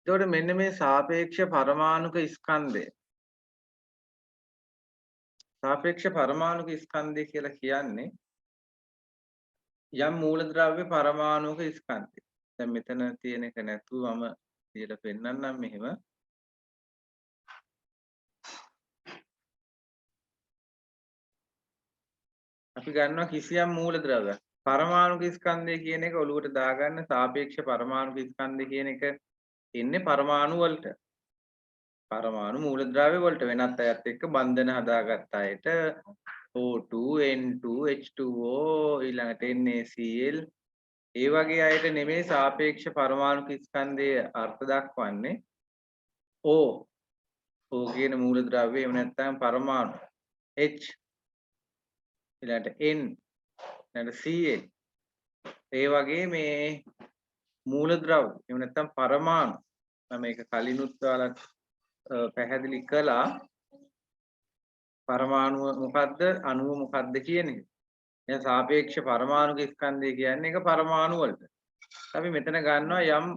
එතකොට මෙන්න මේ සාපේක්ෂ පරමාණුක ස්කන්ධය. සාපේක්ෂ පරමාණුක ස්කන්ධය කියලා කියන්නේ යම් මූලද්‍රව්‍ය පරමාණුක ස්කන්ධය. දැන් මෙතන තියෙන එක නැතුව මම කියලා පෙන්නන්නම් මෙහෙම. අපි ගන්නවා කිසියම් මූලද්‍රව්‍යයක්. පරමාණුක ස්කන්ධය කියන එක ඔලුවට දාගන්න සාපේක්ෂ පරමාණුක ස්කන්ධය කියන එක ඉන්නේ පරමාණු වලට. පරමාණු මූලද්‍රව්‍ය වලට වෙනත් අයත් එක්ක බන්ධන හදාගත්ත අයට O2 N2 H2O ඊළඟට NaCl ඒ වගේ අයට නෙමෙයි සාපේක්ෂ පරමාණුක ස්කන්ධයේ අර්ථ දක්වන්නේ O කියන මූලද්‍රව්‍ය එහෙම නැත්නම් පරමාණු H ඊළඟට N ඊළඟට Cl ඒ වගේ මේ මූලද්‍රව්‍ය එහෙම නැත්නම් පරමාණු මම මේක කලිනුත් ඔයාලට පැහැදිලි කළා පරමාණුව මොකද්ද අණුව මොකද්ද කියන එක. දැන් සාපේක්ෂ පරමාණුක ස්කන්ධය කියන්නේ ඒක පරමාණු වලට. අපි මෙතන ගන්නවා යම්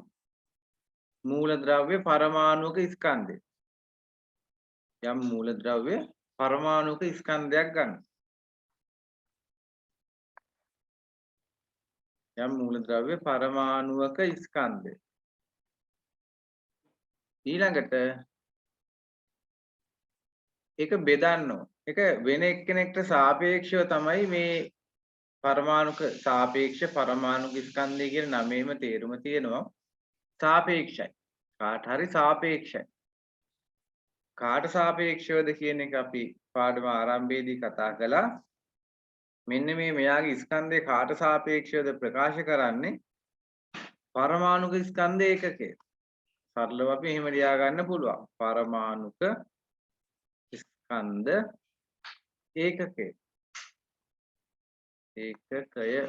මූලද්‍රව්‍ය පරමාණුක ස්කන්ධය. යම් මූලද්‍රව්‍ය පරමාණුක ස්කන්ධයක් ගන්න. යම් මූලද්‍රව්‍ය පරමාණුක ස්කන්ධය. ඊළඟට ඒක බෙදන්න ඕන. ඒක වෙන එක්කෙනෙක්ට සාපේක්ෂව තමයි මේ පරමාණුක සාපේක්ෂ පරමාණුක ස්කන්ධය කියන නමේම තේරුම තියෙනවා. සාපේක්ෂයි. කාට හරි සාපේක්ෂයි. කාට සාපේක්ෂවද කියන එක අපි පාඩම ආරම්භයේදී කතා කළා. මෙන්න මේ මෙයාගේ ස්කන්ධය කාට සාපේක්ෂවද ප්‍රකාශ කරන්නේ පරමාණුක ස්කන්ධ ඒකකය. සරලව අපි එහෙම ලියා ගන්න පුළුවන්. පරමාණුක ස්කන්ධ ඒකකය. ඒකකය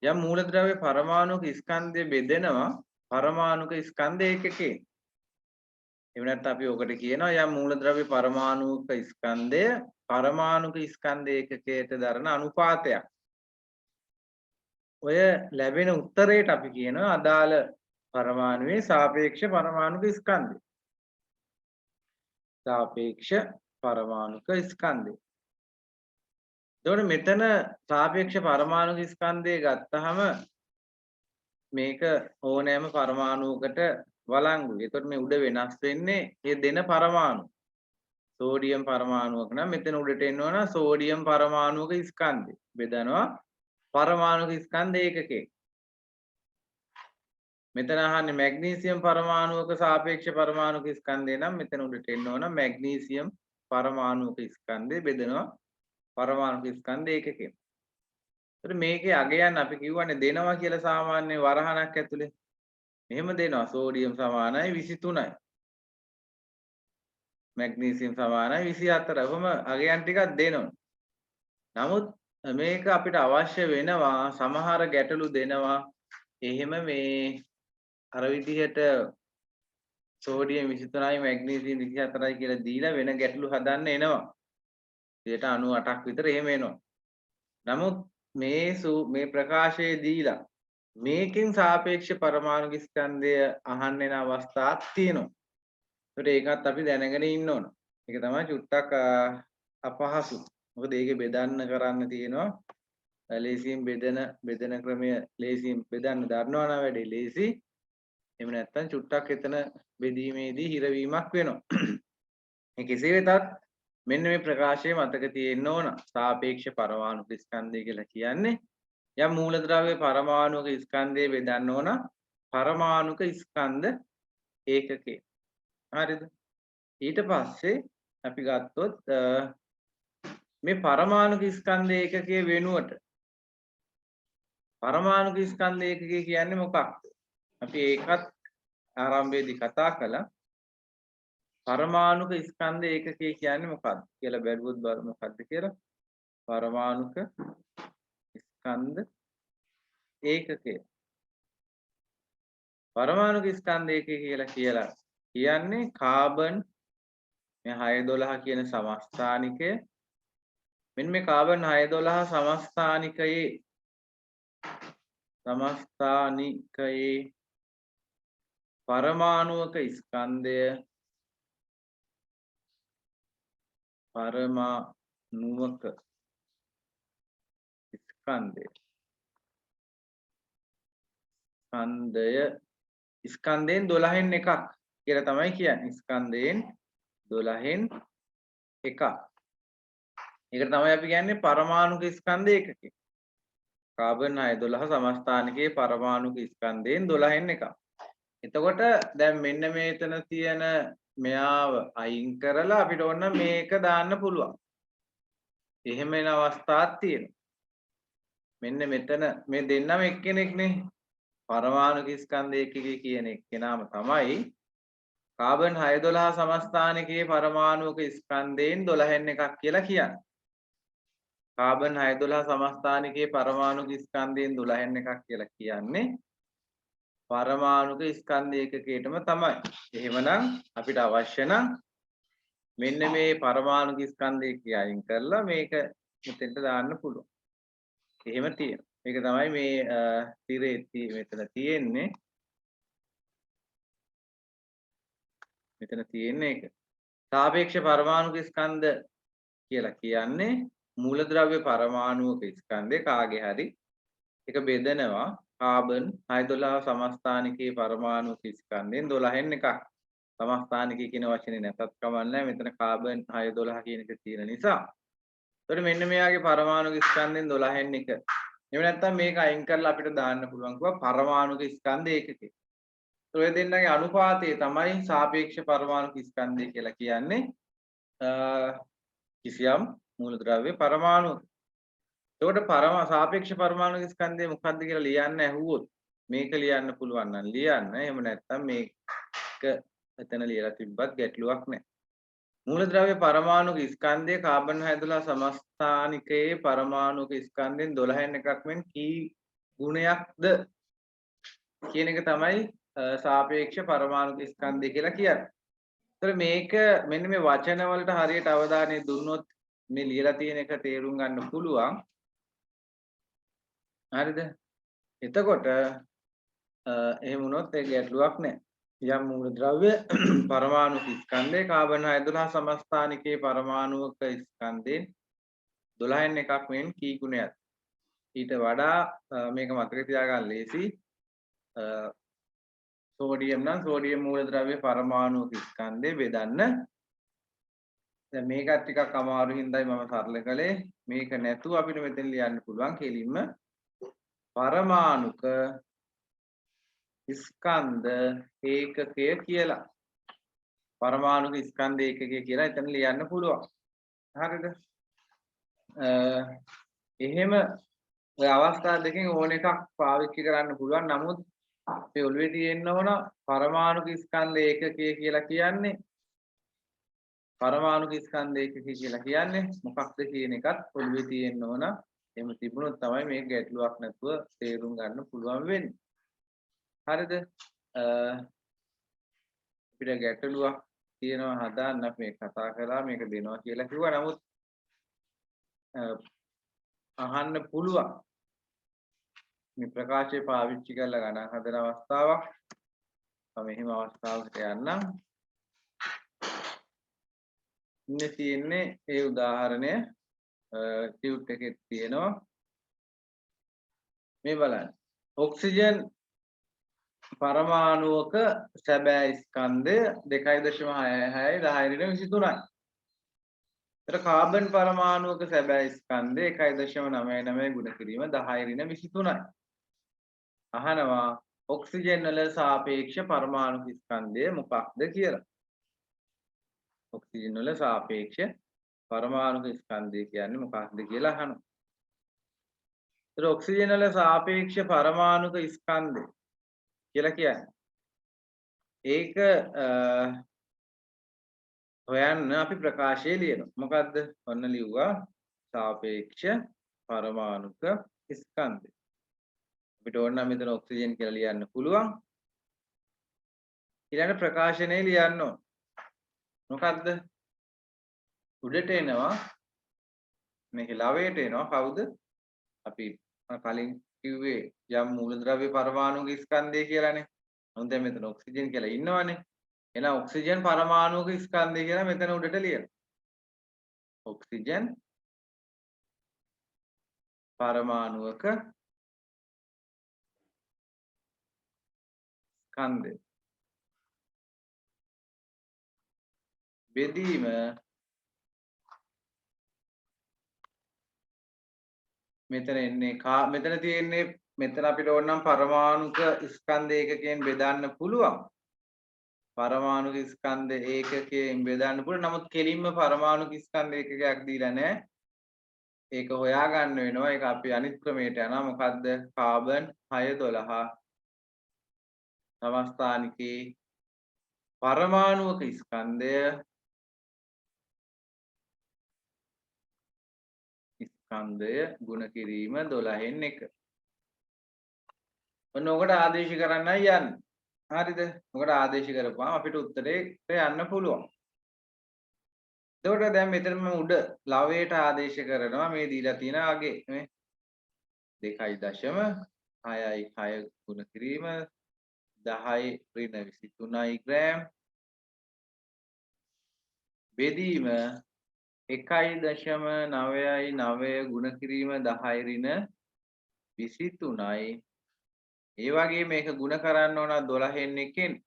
යම් මූලද්‍රව්‍ය පරමාණුක ස්කන්ධය බෙදෙනවා පරමාණුක ස්කන්ධ ඒකකේ. එහෙම නැත්නම් අපි ඔකට කියනවා යම් මූලද්‍රව්‍ය පරමාණුක ස්කන්ධය පරමාණුක ස්කන්ධ ඒකකයට දරන අනුපාතයක්. ඔය ලැබෙන උත්තරයට අපි කියනවා අදාළ පරමාණුවේ සාපේක්ෂ පරමාණුක ස්කන්ධය. සාපේක්ෂ පරමාණුක ස්කන්ධය. එතකොට මෙතන සාපේක්ෂ පරමාණුක ස්කන්ධය ගත්තාම මේක ඕනෑම පරමාණුවකට වළංගුයි. එතකොට මේ උඩ වෙනස් වෙන්නේ මේ දෙන පරමාණු. සෝඩියම් පරමාණුවක නම් මෙතන උඩට එන්න ඕන සෝඩියම් පරමාණුක ස්කන්ධය. බෙදනවා පරමාණුක ස්කන්ධ ඒකකේ. මෙතන අහන්නේ මැග්නීසියම් පරමාණුවක සාපේක්ෂ පරමාණුක ස්කන්ධය නම් මෙතන උඩට එන්න ඕන මැග්නීසියම් පරමාණුක ස්කන්ධය බෙදනවා පරමාණුක ස්කන්ධ ඒකකේ. ඒත් මේකේ අගයන් අපි කියවනේ දෙනවා කියලා සාමාන්‍ය වරහණක් ඇතුලේ. එහෙම දෙනවා සෝඩියම් සමානයි 23යි. මැග්නීසියම් සමානයි 24යි. ඔහොම අගයන් ටිකක් දෙනවා. නමුත් මේක අපිට අවශ්‍ය වෙනවා සමහර ගැටලු දෙනවා. එහෙම මේ අර විදිහට සෝඩියම් 23යි මැග්නීසියම් 24යි කියලා දීලා වෙන ගැටලු හදන්න එනවා. 98ක් විතර එහෙම එනවා. නමුත් මේ ප්‍රකාශයේ දීලා මේකෙන් සාපේක්ෂ පරමාණු ස්කන්ධය අහන්න එන අවස්ථාවක් තියෙනවා. ඒකත් අපි දැනගෙන ඉන්න ඕන. ඒක තමයි චුට්ටක් අපහසු. මොකද ඒකේ බෙදන්න කරන්න තියෙනවා. ලේසියෙන් බෙදන ක්‍රමය ලේසියෙන් බෙදන්න දන්නවා නම් වැඩේ ලේසි. එහෙම නැත්නම් චුට්ටක් එතන බෙදීමේදී හිරවීමක් වෙනවා. මේ කෙසේ වෙතත් මෙන්න මේ ප්‍රකාශය මතක තියෙන්න ඕන. සාපේක්ෂ පරමාණු ස්කන්ධය කියලා කියන්නේ යම් මූලද්‍රව්‍ය පරමාණුක ස්කන්ධය බෙදන්න ඕන පරමාණුක ස්කන්ධ ඒකකේ. හරිද? ඊට පස්සේ අපි ගත්තොත් මේ පරමාණුක ස්කන්ධ ඒකකයේ වෙනුවට පරමාණුක ස්කන්ධ ඒකකය කියන්නේ මොකක්ද? අපි ඒකත් ආරම්භයේදී කතා කළා. පරමාණුක ස්කන්ධ ඒකකය කියන්නේ මොකක්ද කියලා බැලුවොත් බලමු මොකක්ද කියලා. පරමාණුක ස්කන්ධ ඒකකය. පරමාණුක ස්කන්ධ ඒකකය කියලා කියන්නේ කාබන් මේ 612 කියන සමස්ථානිකය. මෙන්න මේ කාබන් 612 සමස්ථානිකයේ පරමාණුක ස්කන්ධය පරමාණුක ස්කන්ධය ස්කන්ධයෙන් 12න් එකක් කියලා තමයි කියන්නේ. ස්කන්ධයෙන් 12න් එකක්. ඒකට තමයි අපි කියන්නේ පරමාණුක ස්කන්ධ ඒකකය. කාබන් 6 12 සමස්ථානිකයේ පරමාණුක ස්කන්ධයෙන් 12න් එකක්. එතකොට දැන් මෙන්න මේතන තියෙන මෙයාව අයින් කරලා අපිට ඕන මේක දාන්න පුළුවන්. එහෙම වෙන අවස්ථාවක් තියෙනවා. මෙන්න මෙතන මේ දෙන්නම එක්කෙනෙක්නේ. පරමාණුක ස්කන්ධ ඒකකයේ කියන එක්කෙනාම තමයි කාබන් 6 12 සමස්ථානිකයේ පරමාණුක ස්කන්ධයෙන් 12න් එකක් කියලා කියන්නේ. කාබන් 6 12 සමස්ථානිකයේ පරමාණුක ස්කන්ධයෙන් 12න් එකක් කියලා කියන්නේ පරමාණුක ස්කන්ධ ඒකකයටම තමයි. එහෙමනම් අපිට අවශ්‍ය නම් මෙන්න මේ පරමාණුක ස්කන්ධ ඒකකය අයින් කරලා මේක මෙතෙන්ට දාන්න පුළුවන්. එහෙම තියෙනවා. මේක තමයි මේ තිරේ මෙතන තියෙන්නේ. මෙතන තියෙන්නේ ඒක. සාපේක්ෂ පරමාණුක ස්කන්ධ කියලා කියන්නේ මූලද්‍රව්‍ය පරමාණුක ස්කන්ධේ කාගේ හරි එක බෙදනවා කාබන් 612 සමස්ථානිකයේ පරමාණුක ස්කන්ධයෙන් 12න් එකක්. සමස්ථානිකය කියන වචනේ නැතත් කමන්නේ මෙතන කාබන් 612 කියන එක තියෙන නිසා. එතකොට මෙන්න මෙයාගේ පරමාණුක ස්කන්ධයෙන් 12න් එක. එහෙම නැත්නම් මේක අයින් කරලා අපිට දාන්න පුළුවන් කිව්වා පරමාණුක ස්කන්ධ ඒකකේ. ඔය දෙන්නගේ අනුපාතය තමයි සාපේක්ෂ පරමාණුක ස්කන්ධය කියලා කියන්නේ. කිසියම් මූලද්‍රව්‍ය පරමාණුක. එතකොට සාපේක්ෂ පරමාණුක ස්කන්ධය මොකක්ද කියලා ලියන්න ඇහුවොත් මේක ලියන්න පුළුවන් නම් ලියන්න. එහෙම නැත්නම් මේක එතන ලියලා තිබ්බත් ගැටලුවක් නැහැ. මූලද්‍රව්‍ය පරමාණුක ස්කන්ධය කාබන් 612 සමස්ථානිකයේ පරමාණුක ස්කන්ධෙන් 12න් එකක් මෙන් කී ගුණයක්ද කියන එක තමයි සාපේක්ෂ පරමාණුක ස්කන්ධය කියලා කියන්නේ. ඒතර මේක මෙන්න මේ වචන වලට හරියට අවධානය දුන්නොත් මේ ලියලා තියෙන එක තේරුම් ගන්න පුළුවන්. හරිද? එතකොට එහෙම වුණොත් ඒ ගැටලුවක් නැහැ. යම් මූලද්‍රව්‍ය පරමාණුක ස්කන්ධේ කාබන් 612 සමස්ථානිකයේ පරමාණුක ස්කන්ධෙන් 12න් එකක් මෙන් කී ගුණයක්ද? ඊට වඩා මේක මතක තියාගන්න ලේසි. සෝඩියම් නම් සෝඩියම් මූලද්‍රව්‍ය පරමාණුක ස්කන්ධේ බෙදන්න. දැන් මේකත් ටිකක් අමාරු හින්දායි මම සරල කළේ. මේක නැතුව අපිට මෙතන ලියන්න පුළුවන් කෙලින්ම පරමාණුක ස්කන්ධ ඒකකය කියලා. පරමාණුක ස්කන්ධ ඒකකය කියලා එතන ලියන්න පුළුවන්. හරිද? එහෙම ඔය අවස්ථා දෙකෙන් ඕන එකක් පාවිච්චි කරන්න පුළුවන්. නමුත් අපේ ඔළුවේ තියෙන්න ඕන පරමාණුක ස්කන්ධ ඒකකය කියලා කියන්නේ පරමාණුක ස්කන්ධ ඒකකය කියලා කියන්නේ මොකක්ද කියන එකත් ඔළුවේ තියෙන්න ඕන. එහෙම තිබුණොත් තමයි මේක ගැටලුවක් නැතුව තේරුම් ගන්න පුළුවන් වෙන්නේ. හරිද? අපිට ගැටලුවක් තියෙනවා හදාන්න අපි මේක කතා කරලා මේක දෙනවා කියලා කිව්වා. නමුත් අහන්න පුළුවන්. මේ ප්‍රකාශය පාවිච්චි කරලා ගණන් හදන අවස්ථාවක්. මම එහෙම අවස්ථාවකට යන්නම්. ඉන්නේ තියෙන්නේ ඒ උදාහරණය ටියුට් එකේ තියෙනවා. මේ බලන්න. ඔක්සිජන් පරමාණුවක සැබෑ ස්කන්ධය 2.66 1023යි. ඒතර කාබන් පරමාණුවක සැබෑ ස්කන්ධය 1.99 ගුණ කිරීම 1023යි. අහනවා ඔක්සිජන් වල සාපේක්ෂ පරමාණුක ස්කන්ධය මොකක්ද කියලා. ඔක්සිජන් වල සාපේක්ෂ පරමාණුක ස්කන්ධය කියන්නේ මොකක්ද කියලා අහනවා. ඒතර ඔක්සිජන් වල සාපේක්ෂ පරමාණුක ස්කන්ධය කියලා කියන්නේ ඒක හොයන්න අපි ප්‍රකාශය ලියනවා. මොකද්ද? ඔන්න ලිව්වා සාපේක්ෂ පරමාණුක ස්කන්ධය. අපිට ඕන නම් මෙතන ඔක්සිජන් කියලා ලියන්න පුළුවන්. ඊළඟ ප්‍රකාශනයේ ලියන්න ඕන. මොකද්ද? උඩට එනවා මේක ලවයට එනවා කවුද? අපි කලින් කිව්වේ යම් මූලද්‍රව්‍ය පරමාණුක ස්කන්ධය කියලානේ. මොකද දැන් මෙතන ඔක්සිජන් කියලා ඉන්නවනේ. එහෙනම් ඔක්සිජන් පරමාණුක ස්කන්ධය කියලා මෙතන උඩට ලියනවා. ඔක්සිජන් පරමාණුක ස්කන්ධය. බෙදීම මෙතන එන්නේ මෙතන තියෙන්නේ මෙතන අපිට ඕන නම් පරමාණුක ස්කන්ධ ඒකකයෙන් බෙදන්න පුළුවන්. පරමාණුක ස්කන්ධ ඒකකයෙන් බෙදන්න පුළුවන්. නමුත් කෙලින්ම පරමාණුක ස්කන්ධ ඒකකයක් දීලා නැහැ. ඒක හොයාගන්න වෙනවා. ඒක අපි අනිත් ක්‍රමයට යනවා. මොකද්ද? කාබන් 612 සමස්ථානිකේ පරමාණුක ස්කන්ධය ගුණ කිරීම 12න් 1. ඔන්න ඔකට ආදේශ කරන්නයි යන්නේ. හරිද? ඔකට ආදේශ කරපුවාම අපිට උත්තරේට යන්න පුළුවන්. එතකොට දැන් මෙතන මම උඩ ලවයට ආදේශ කරනවා මේ දීලා තියෙන අගේ නේ 2.6 ගුණ කිරීම 10 ඍණ 23 ග්‍රෑම් බෙදීම 1.9 ගුණ කිරීම 10 ඍණ 23යි. ඒ වගේ මේක ගුණ කරන්න ඕන 12න් 1න්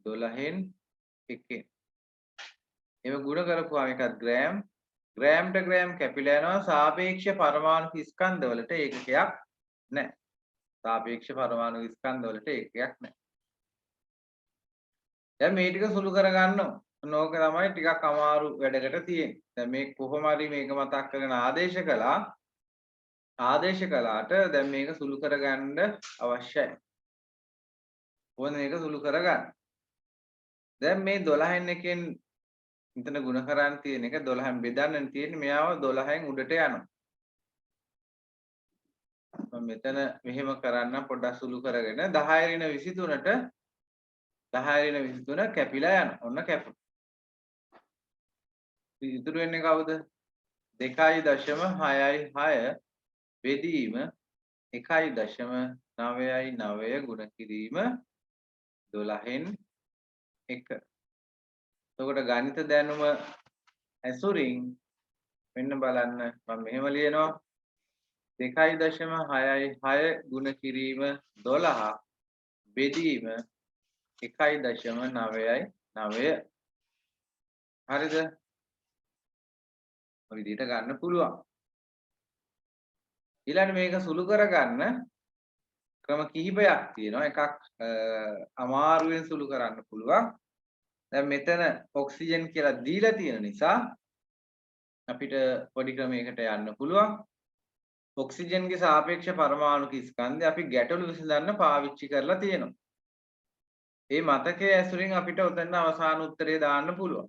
12න් 1න් එහෙම ගුණ කරපුවාම එකක් ග්‍රෑම් ග්‍රෑම්ට ග්‍රෑම් කැපිලා යනවා සාපේක්ෂ පරමාණු ස්කන්ධ වලට ඒකකයක් නැහැ. සාපේක්ෂ පරමාණු ස්කන්ධ වලට ඒකකයක් නැහැ. දැන් මේ ටික සුළු කරගන්න ඕක තමයි ටිකක් අමාරු වැඩකට තියෙන්නේ. දැන් මේ කොහොම හරි මේක මතක් කරගෙන ආදේශ කළාට දැන් මේක සුළු කරගන්න අවශ්‍යයි. ඕන මේක සුළු කරගන්න. දැන් මේ 12න් එකෙන් මෙතන ಗುಣ කරන්න තියෙන එක 12න් බෙදන්න තියෙන්නේ මෙයාව 12න් උඩට යනවා. මම මෙතන මෙහෙම කරන්න පොඩ්ඩක් සුළු කරගෙන 10 ඍණ 23ට 10 ඍණ 23 කැපිලා යනවා. ඔන්න කැපුණා. ඉතුරු වෙන්නේ කවුද? 2.66 බෙදීම 1.99 ගුණ කිරීම 12න් 1. එතකොට ගණිත දැනුම ඇසුරින් මෙන්න බලන්න මම මෙහෙම ලියනවා 2.66 ගුණ කිරීම 12 බෙදීම 1.99 හරිද? ඔය විදිහට ගන්න පුළුවන්. ඊළඟ මේක සුළු කරගන්න ක්‍රම කිහිපයක් තියෙනවා. එකක් අමාරුවෙන් සුළු කරන්න පුළුවන්. දැන් මෙතන ඔක්සිජන් කියලා දීලා තියෙන නිසා අපිට පොඩි ක්‍රමයකට යන්න පුළුවන්. ඔක්සිජන්ගේ සාපේක්ෂ පරමාණුක ස්කන්ධය අපි ගැටලු විසඳන්න පාවිච්චි කරලා තියෙනවා. මේ මතකයේ ඇසුරින් අපිට උතන අවසාන උත්තරේ දාන්න පුළුවන්.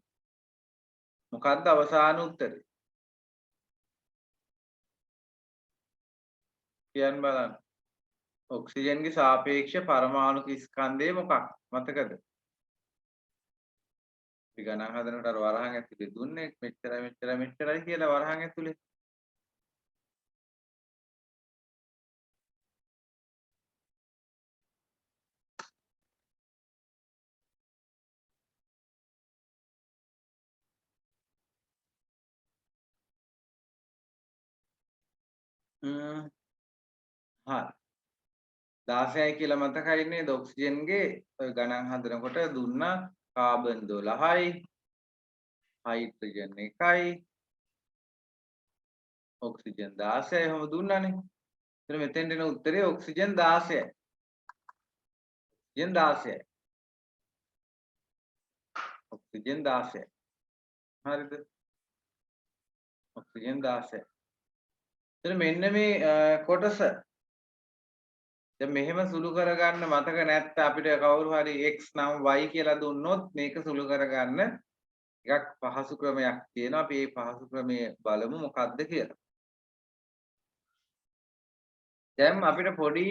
මොකක්ද අවසාන උත්තරේ? කියන්න බලන්න. ඔක්සිජන්ගේ සාපේක්ෂ පරමාණුක ස්කන්ධය මොකක්ද? මතකද? අපි ගණන් හදනකොට අර වරහන් ඇතුලේ දුන්නේ මෙච්චරයි කියලා වරහන් ඇතුලේ. හරි. 16යි කියලා මතකයි නේද? ඔක්සිජන්ගේ ඔය ගණන් හදනකොට දුන්නා කාබන් 12යි හයිඩ්‍රජන් 1යි ඔක්සිජන් 16යි එහෙම දුන්නානේ. එතන මෙතෙන් දෙන උත්තරේ ඔක්සිජන් 16යි. ඔක්සිජන් 16යි. ඔක්සිජන් 16යි. හරිද? ඔක්සිජන් 16යි. එතන මෙන්න මේ කොටස දැන් මෙහෙම සුළු කරගන්න මතක නැත්නම් අපිට කවුරු හරි x නම් y කියලා දුන්නොත් මේක සුළු කරගන්න ටිකක් පහසු ක්‍රමයක් තියෙනවා. අපි මේ පහසු ක්‍රමය බලමු මොකක්ද කියලා. දැන් අපිට පොඩි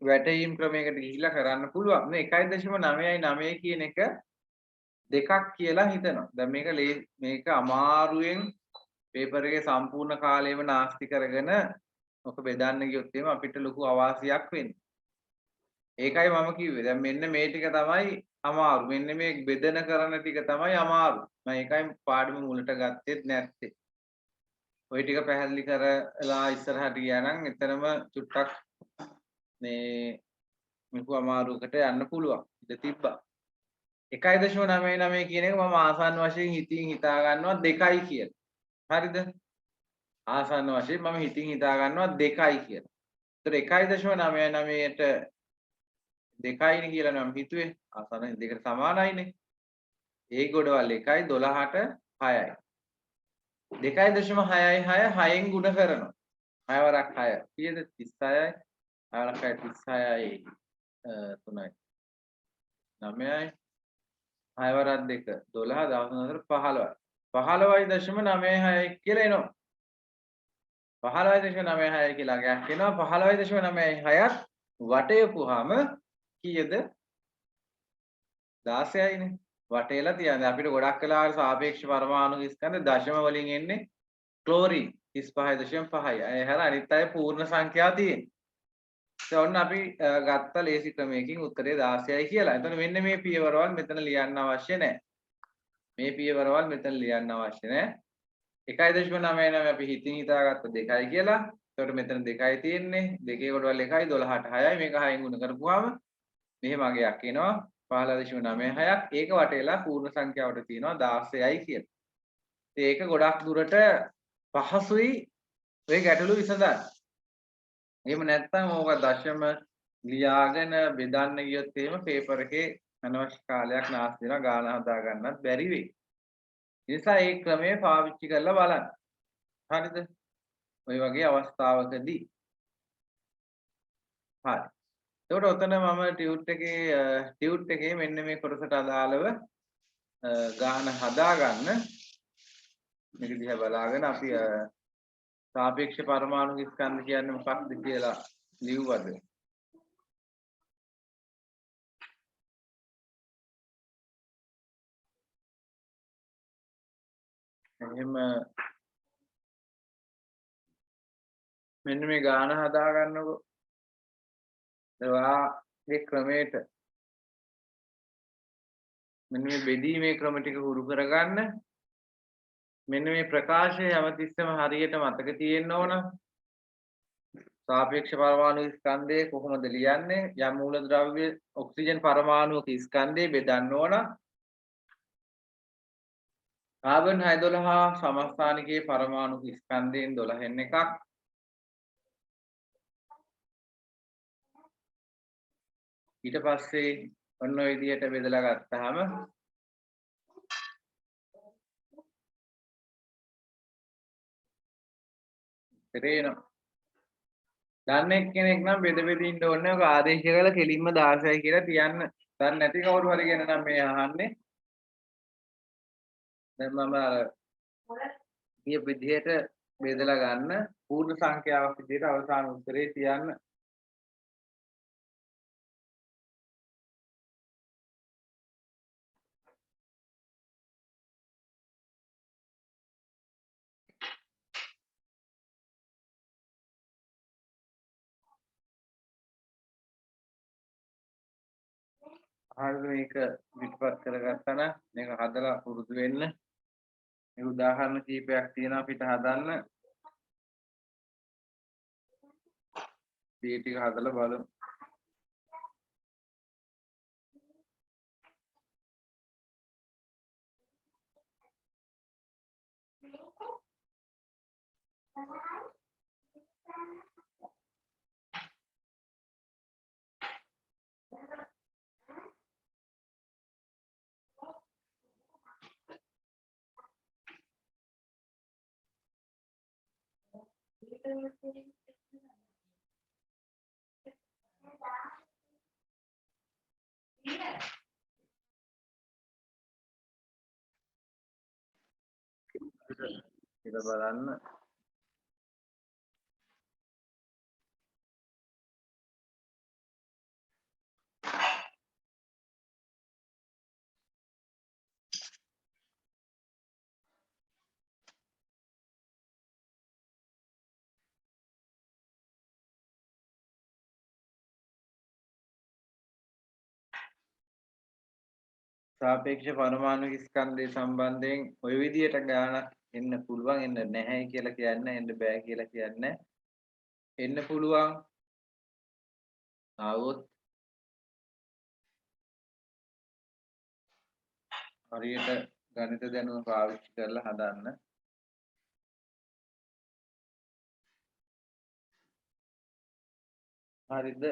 වැටීම් ක්‍රමයකට ගිහිල්ලා කරන්න පුළුවන්. මේ 1.99 කියන එක දෙකක් කියලා හිතනවා. දැන් මේක අමාරුවෙන් පේපර් එකේ සම්පූර්ණ කාලයම නාස්ති කරගෙන ඔක බෙදන්න ගියොත් එහෙම අපිට ලොකු අවාසියක් වෙන්නේ. ඒකයි මම කිව්වේ. දැන් මෙන්න මේ ටික තමයි අමාරු. මෙන්න මේ බෙදන කරන ටික තමයි අමාරු. මම ඒකයි පාඩම මුලට ගත්තෙත් නැත්තේ. ওই ටික පැහැදිලි කරලා ඉස්සරහට ගියා නම් එතරම් චුට්ටක් මේ මිකු අමාරුවකට යන්න පුළුවන්. ඉඳ තිබ්බා. 1.99 කියන එක මම ආසන්න වශයෙන් හිතින් හිතා ගන්නවා 2යි කියලා. හරිද? ආසන්න වශයෙන් මම හිතින් හිතා ගන්නවා 2යි කියලා. ඒතර 1.99ට 2යිනේ කියලා නම් හිතුවේ. ආසන්න දෙකට සමානයිනේ. ඒ ගොඩවල් 1යි 12ට 6යි. 2.66 6න් ගුණ කරනවා. 6 වරක් 6 කීයද 36යි. 6 වරක් 6 36යි 3යි 9යි 6 වරක් 2 12 14 15යි 15.96 කියලා එනවා. 15.96 කියලා ගයක් එනවා. 15.96ත් වටයපුවාම කීයද 16යිනේ. වටේලා තියන්නේ අපිට ගොඩක් වෙලාවට සාපේක්ෂ පරමාණු ස්කන්ධ දශම වලින් එන්නේ ක්ලෝරින් 35.5යි. ඒ හැර අනිත් අය පූර්ණ සංඛ්‍යා තියෙන්නේ. ඒ ඔන්න අපි ගත්ත ලේසි ක්‍රමයකින් උත්තරේ 16යි කියලා. එතකොට මෙන්න මේ පියවරවල් මෙතන ලියන්න අවශ්‍ය නැහැ. මේ පියවරවල් මෙතන ලියන්න අවශ්‍ය නැහැ. 1.99 අපි හිතින් හිතාගත්ත 2යි කියලා. එතකොට මෙතන 2යි තියෙන්නේ. 2 කොටවල් 1යි 12ට 6යි. මේක 6න් ගුණ කරපුවාම මෙහෙම අගයක් එනවා. 15.96ක්. ඒක වටේලා පූර්ණ සංඛ්‍යාවට තියෙනවා 16යි කියලා. ඒක ගොඩක් දුරට පහසුයි ඔය ගැටලු විසඳන්න. එහෙම නැත්නම් ඕක දශම ලියාගෙන බෙදන්න ගියොත් එහෙම පේපර් එකේ අනවශ්‍ය කාලයක් නාස්ති වෙනවා ගාන හදා ගන්නත් බැරි වෙයි. ඒ නිසා මේ ක්‍රමය පාවිච්චි කරලා බලන්න. හරිද? ওই වගේ අවස්ථාවකදී. හරි. එතකොට ඔතන මම ටියුට් එකේ මෙන්න මේ කොටසට අදාළව ගාන හදා ගන්න මේක දිහා බලාගෙන අපි සාපේක්ෂ පරමාණු ස්කන්ධ කියන්නේ මොකක්ද කියලා ලියුවද? එහෙම මෙන්න මේ ගාන හදා ගන්නකො. ඔයාගේ ක්‍රමයට මෙන්න මේ බෙදීමේ ක්‍රම ටික හුරු කරගන්න. මෙන්න මේ ප්‍රකාශය හැමතිස්සෙම හරියට මතක තියෙන්න ඕන. සාපේක්ෂ පරමාණු ස්කන්ධය කොහොමද ලියන්නේ? යම් මූලද්‍රව්‍ය ඔක්සිජන් පරමාණුක ස්කන්ධය බෙදන්න ඕන. කාබන් 612 සමස්ථානිකයේ පරමාණුක ස්කන්ධයෙන් 12න් එකක්. ඊට පස්සේ ඔන්න ඔය විදිහට බෙදලා ගත්තාම තේරෙනවා. දන්නේ කෙනෙක් නම් බෙද ඉන්න ඕනේ. ඔක ආදේශ කරලා කෙලින්ම 16යි කියලා තියන්න. දන්නේ නැති කවුරු හරි ගැන නම් මේ අහන්නේ. දැන් මම අර මේ විදිහට බෙදලා ගන්න පූර්ණ සංඛ්‍යාවක් විදිහට අවසාන උත්තරේ තියන්න. හරිද මේක පිටපත් කරගත්තා නම් මේක හදලා පුරුදු වෙන්න. මේ උදාහරණ කීපයක් තියෙනවා අපිට හදන්න. මේ ටික හදලා බලමු. ඉත බලන්න. සාපේක්ෂ පරමාණු ස්කන්ධය සම්බන්ධයෙන් ওই විදියට ගානක් එන්න පුළුවන් එන්න නැහැ කියලා කියන්නේ එන්න බෑ කියලා කියන්නේ එන්න පුළුවන් ආවොත් හරියට ගණිත දැනුම පාවිච්චි කරලා හදන්න හරිද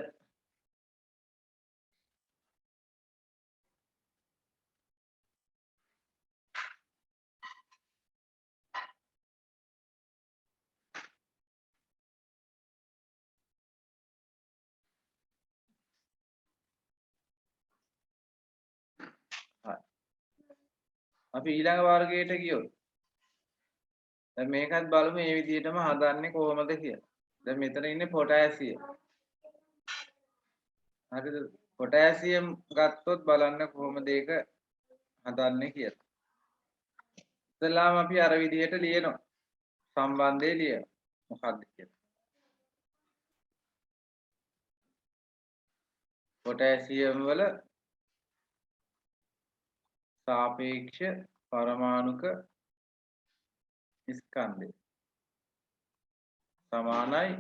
අපි ඊළඟ වර්ගයට ගියොත් දැන් මේකත් බලමු මේ විදිහටම හදන්නේ කොහොමද කියලා. දැන් මෙතන ඉන්නේ පොටෑසියම්. හරිද? පොටෑසියම් ගත්තොත් බලන්න කොහොමද ඒක හදන්නේ කියලා. ඉතලාම අපි අර විදිහට ලියනවා. සම්බන්ධය ලියනවා. මොකක්ද කියලා. පොටෑසියම් වල සාපේක්ෂ පරමාණුක ස්කන්ධය සමානයි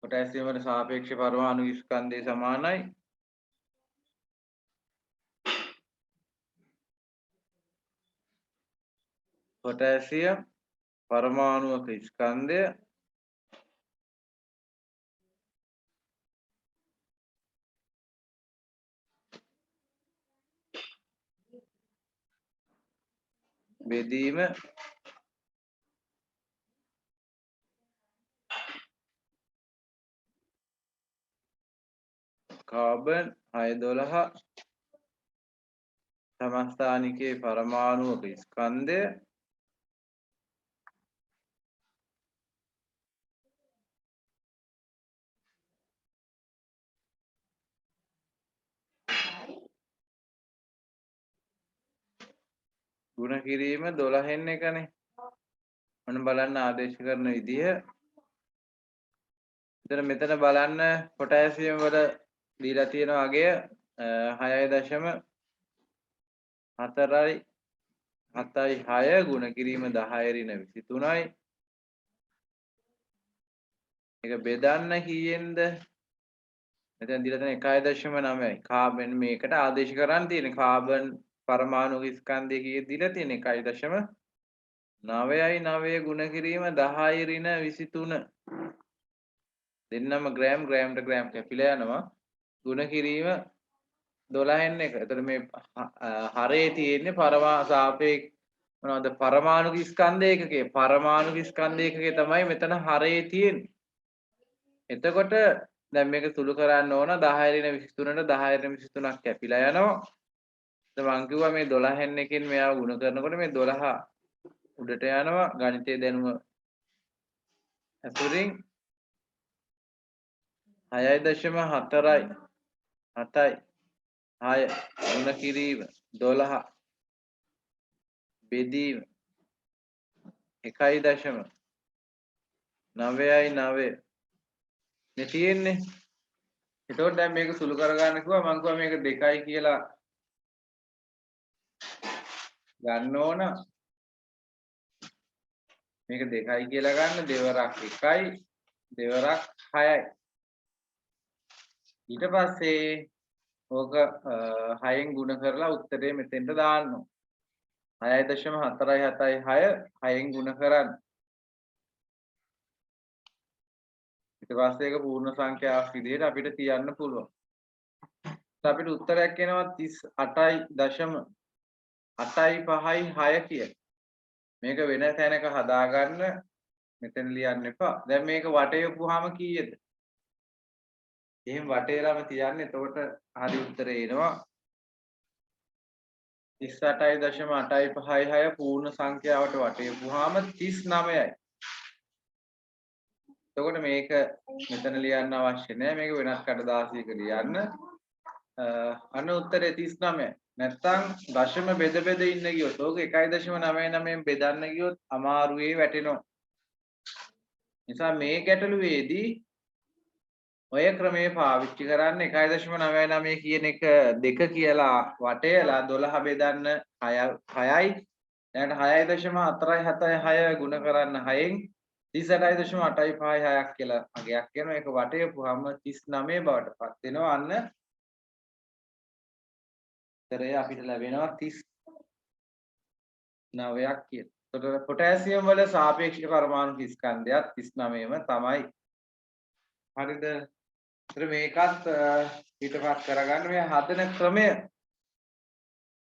පොටෑසියම් වල සාපේක්ෂ පරමාණු ස්කන්ධය සමානයි පොටෑසියම් පරමාණුක ස්කන්ධය බෙදීම කාබන් 612 සමස්ථානිකයේ පරමාණුක ස්කන්ධය ගුණ කිරීම 12න් එකනේ. මොන බලන්න ආදේශ කරන විදිය. මෙතන බලන්න පොටෑසියම් වල දීලා තියෙන අගය 6.4යි 7.6 ගුණ කිරීම 10 ඍණ 23යි. ඒක බෙදන්න කීයෙන්ද? මෙතන දීලා තියෙන 1.9යි. කාබන් මේකට ආදේශ කරන්න තියෙන කාබන් පරමාණු ස්කන්ධය කීයද දීලා තියෙන 1.9යි 9 ගුණ කිරීම 10 ඍණ 23. දෙන්නම ග්‍රෑම්ට ග්‍රෑම් කැපිලා යනවා. ගුණ කිරීම 12න් එක. එතකොට මේ හරේ තියෙන්නේ මොනවද පරමාණු ස්කන්ධ ඒකකේ. පරමාණු ස්කන්ධ ඒකකේ තමයි මෙතන හරේ තියෙන්නේ. එතකොට දැන් මේක සුළු කරන්න ඕන 10 ඍණ 23ට 10 ඍණ 23ක් කැපිලා යනවා. මං කිව්වා මේ 12න් එකෙන් මෙයාව ගුණ කරනකොට මේ 12 උඩට යනවා ගණිතයේ දැනුම අතුරින් 6.4යි 7යි 6 ගුණ කිරීම 12 බෙදීම 1.9යි 9 නේ තියෙන්නේ. එතකොට දැන් මේක සුළු කරගන්න කිව්වා මං කිව්වා මේක 2යි කියලා ගන්න ඕන. මේක 2යි කියලා ගන්න දෙවරක් 1යි දෙවරක් 6යි. ඊට පස්සේ ඕක 6න් ගුණ කරලා උත්තරේ මෙතෙන්ට දාන්න ඕන. 6.4යි 7යි 6 6න් ගුණ කරන්න. ඊට පස්සේ ඒක පූර්ණ සංඛ්‍යාවක් විදිහට අපිට තියන්න පුළුවන්. අපිට උත්තරයක් එනවා 38.856 කියලා. මේක වෙන තැනක හදාගන්න මෙතන ලියන්න එපා. දැන් මේක වටේපුවාම කීයද? එහෙම වටේරම තියන්න. එතකොට හරි උත්තරේ එනවා 38.856 පූර්ණ සංඛ්‍යාවට වටේපුවාම 39යි. එතකොට මේක මෙතන ලියන්න අවශ්‍ය නැහැ. මේක වෙනස් කඩදාසියක ලියන්න. අන්න උත්තරේ 39යි. නැත්තම් දශම බෙද බෙද ඉන්න ගියොත් ඕක 1.99න් බෙදන්න ගියොත් අමාරුවේ වැටෙනවා. නිසා මේ ගැටලුවේදී ඔය ක්‍රමේ පාවිච්චි කරන්න 1.99 කියන එක 2 කියලා වටේලා 12 බෙදන්න 6යි දැන් 6.476 ගුණ කරන්න 6න් 38.856ක් කියලා අගයක් කරනවා. ඒක වටේපුවාම 39 බවට පත් වෙනවා. අන්න උත්තරය අපිට ලැබෙනවා 39ක් කියලා. එතකොට පොටෑසියම් වල සාපේක්ෂික පරමාණු ස්කන්ධයත් 39ම තමයි. හරිද? ඒතර මේකත් පිටපත් කරගන්න මේ හදන ක්‍රමය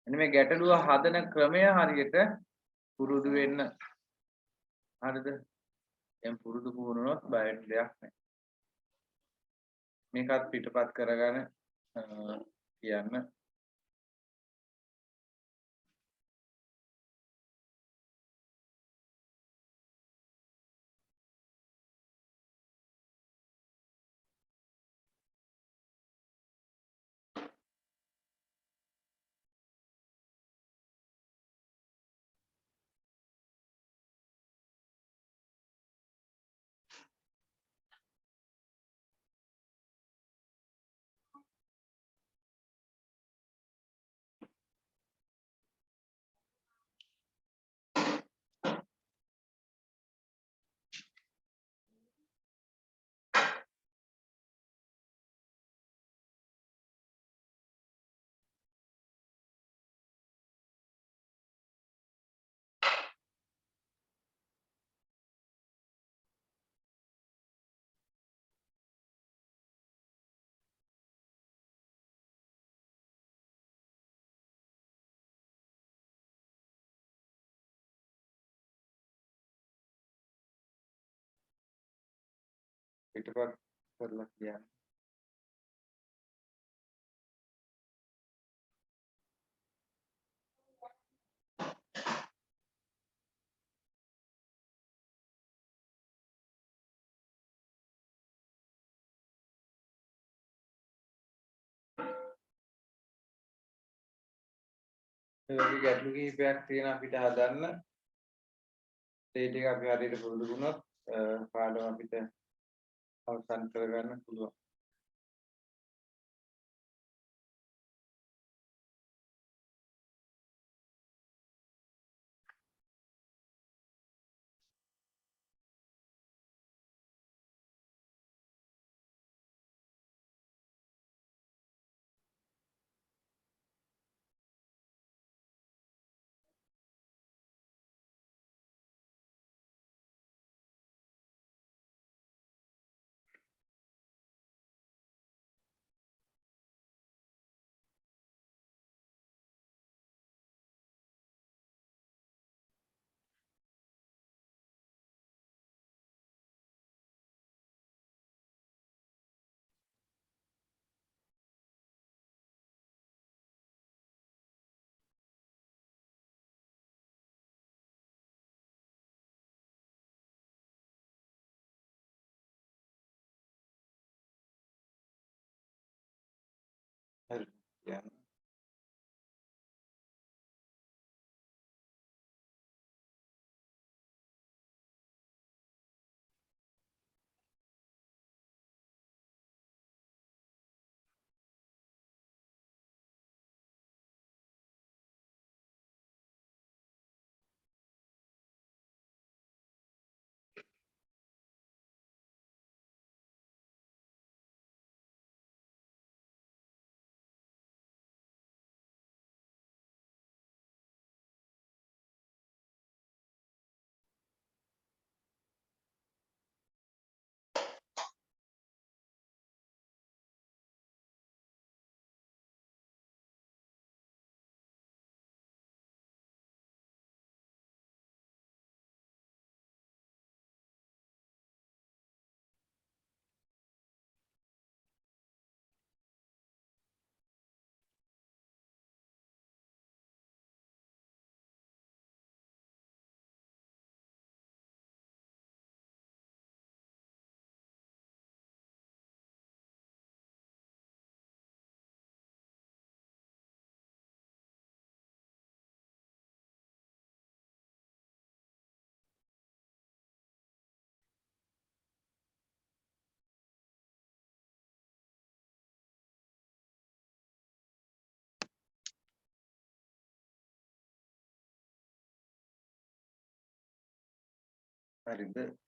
එන්න මේ ගැටලුව හදන ක්‍රමය හරියට පුරුදු වෙන්න. හරිද? දැන් පුරුදු පුහුණුනොත් බය වෙන්න දෙයක් නැහැ. මේකත් පිටපත් කරගෙන කියන්න. පිටපත් කරලා කියන්න. ඒ වගේ ගැටලු කිහිපයක් තියෙන අපිට හදන්න. ඒ ටික අපි හරියට පුරුදු වුණොත් පාඩම අපිට අවසන් කරගන්න පුළුවන්. හරි. කියන්න. හරිද?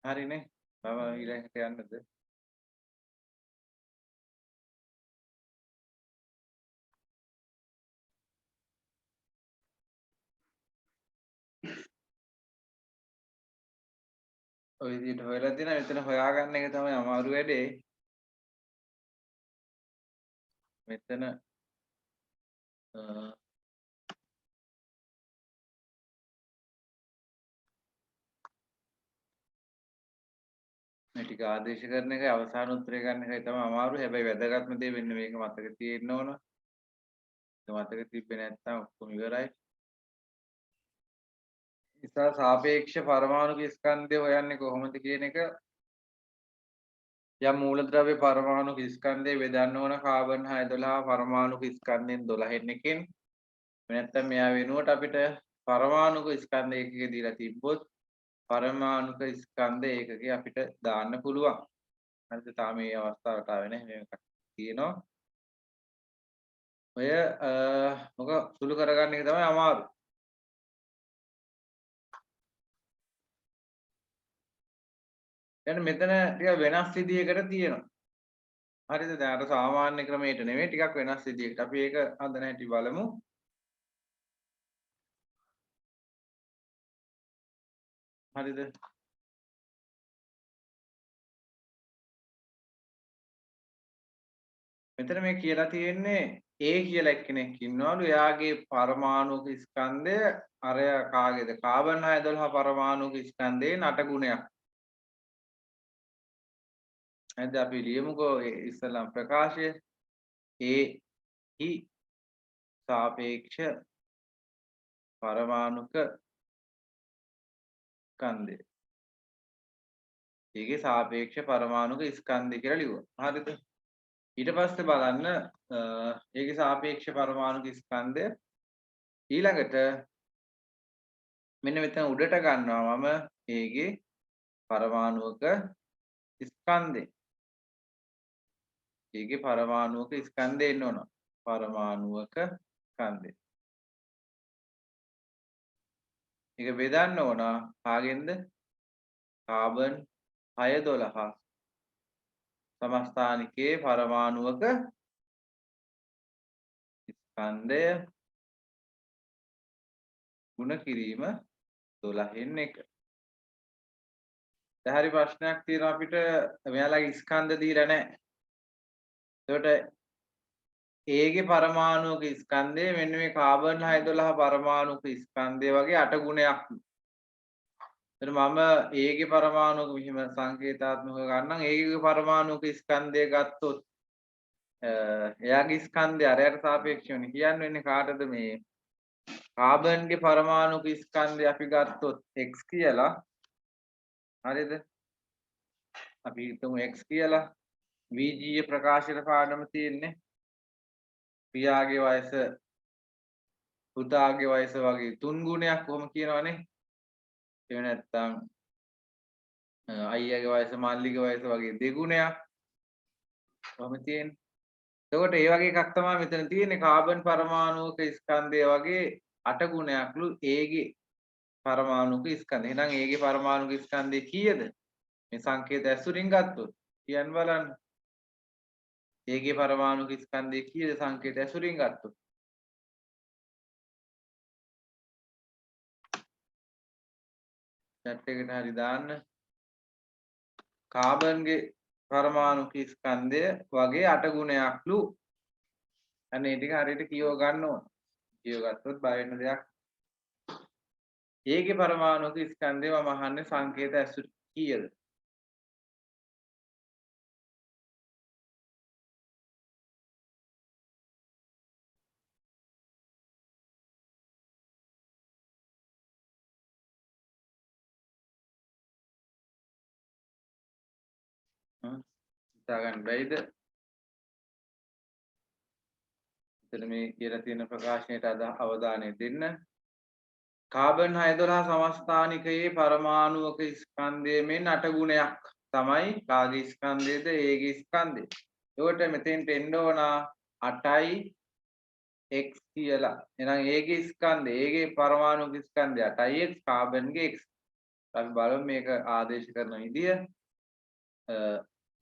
හරිනේ. මම ඊළඟට යන්නද? ඔය විදිහට හොයලා තියෙනවා. මෙතන හොයාගන්න එක තමයි අමාරු වැඩේ. මෙතන මේ ටික ආදේශ කරන එකයි අවසාන උත්තරය ගන්න එකයි තමයි අමාරු. හැබැයි වැදගත්ම දේ වෙන්නේ මේක මතක තියෙන්න ඕන. ඒක මතක තිබ්බේ නැත්නම් ඔක්කොම ඉවරයි. නිසා සාපේක්ෂ පරමාණුක ස්කන්ධය හොයන්නේ කොහොමද කියන එක යම් මූලද්‍රව්‍ය පරමාණුක ස්කන්ධය බෙදන්න ඕන කාබන් 612 පරමාණුක ස්කන්ධෙන් 12 එකකින්. නැත්නම් මෙයා වෙනුවට අපිට පරමාණුක ස්කන්ධ ඒකකේ දීලා තිබ්බොත් පරමාණුක ස්කන්ධ ඒකකේ අපිට දාන්න පුළුවන්. හරිද? තාම මේ අවස්ථාවට ආවේ නැහැ. මේක තියෙනවා. ඔය මොක සුළු කරගන්න එක තමයි අමාරු. දැන් මෙතන ටික වෙනස් විදියකට තියෙනවා. හරිද? දැන් අර සාමාන්‍ය ක්‍රමයට නෙමෙයි ටිකක් වෙනස් විදියකට. අපි ඒක හදන හැටි බලමු. හරිද? මෙතන මේ කියලා තියෙන්නේ A කියලා එක්කෙනෙක් ඉන්නවලු. එයාගේ පරමාණුක ස්කන්ධය අර කාගේද? කාබන් 612 පරමාණුක ස්කන්ධයේ 8 ගුණයක්. හරිද? අපි ලියමුකෝ ඉස්සලම් ප්‍රකාශය. A හි සාපේක්ෂ පරමාණුක ස්කන්ධය. ඒකේ සාපේක්ෂ පරමාණුක ස්කන්ධය කියලා ලියුවා. හරිද? ඊට පස්සේ බලන්න ඒකේ සාපේක්ෂ පරමාණුක ස්කන්ධය ඊළඟට මෙන්න මෙතන උඩට ගන්නවා මම ඒකේ පරමාණුක ස්කන්ධය. ඒකේ පරමාණුක ස්කන්ධය එන්න ඕන. පරමාණුක ස්කන්ධය. ඒක බෙදන්න ඕන කාගෙන්ද? කාබන් 612 සමස්ථානිකයේ පරමාණුක ස්කන්ධය ගුණ කිරීම 12න් 1. දැන් හරි ප්‍රශ්නයක් තියෙනවා අපිට මෙයාලගේ ස්කන්ධ දීලා නැහැ. එතකොට ඒගේ පරමාණුක ස්කන්ධය මෙන්න මේ කාබන් 612 පරමාණුක ස්කන්ධය වගේ 8 ගුණයක්. එතන මම ඒගේ පරමාණුක මෙහිම සංකේතාත්මකව ගන්නම්. ඒගේ පරමාණුක ස්කන්ධය ගත්තොත් එයාගේ ස්කන්ධය අරයට සාපේක්ෂවනේ කියන්න වෙන්නේ කාටද මේ කාබන්ගේ පරමාණුක ස්කන්ධය අපි ගත්තොත් x කියලා. හරිද? අපි හිතමු x කියලා. VG ප්‍රකාශන පාඩම තියෙන්නේ. පියාගේ වයස පුතාගේ වයස වගේ 3 ගුණයක් කොහොම කියනවනේ. එහෙම නැත්නම් අයියාගේ වයස මල්ලිගේ වයස වගේ 2 ගුණයක් කොහොම තියෙන්නේ. එතකොට ඒ වගේ එකක් තමයි මෙතන තියෙන්නේ කාබන් පරමාණුක ස්කන්ධය වගේ 8 ගුණයක්ලු Aගේ පරමාණුක ස්කන්ධය. එහෙනම් Aගේ පරමාණුක ස්කන්ධය කීයද? මේ සංකේත ඇසුරින් ගත්තොත් කියන්න බලන්න. ඒකේ පරමාණු ස්කන්ධය කීයද සංකේත ඇසුරින් ගත්තොත්? chat එකට හරි දාන්න. කාබන්ගේ පරමාණු ස්කන්ධය වගේ 8 ගුණයක්ලු. අනේ ටික හරියට කියව ගන්න ඕන. කියව ගත්තොත් බය වෙන දෙයක්. ඒකේ පරමාණු ස්කන්ධය මම අහන්නේ සංකේත ඇසුර කීයද? හිතා ගන්න බැයිද? එතන මේ කියලා තියෙන ප්‍රකාශනයට අවධානය දෙන්න. කාබන් 612 සමස්ථානිකයේ පරමාණුක ස්කන්ධය මෙන් 8 ගුණයක් තමයි කාගේ ස්කන්ධයද ඒගේ ස්කන්ධය. ඒකට මෙතෙන්ට එන්න ඕන 8යි x කියලා. එහෙනම් ඒගේ ස්කන්ධය ඒගේ පරමාණුක ස්කන්ධය 8යි x කාබන්ගේ x. අපි බලමු මේක ආදේශ කරන විදිය.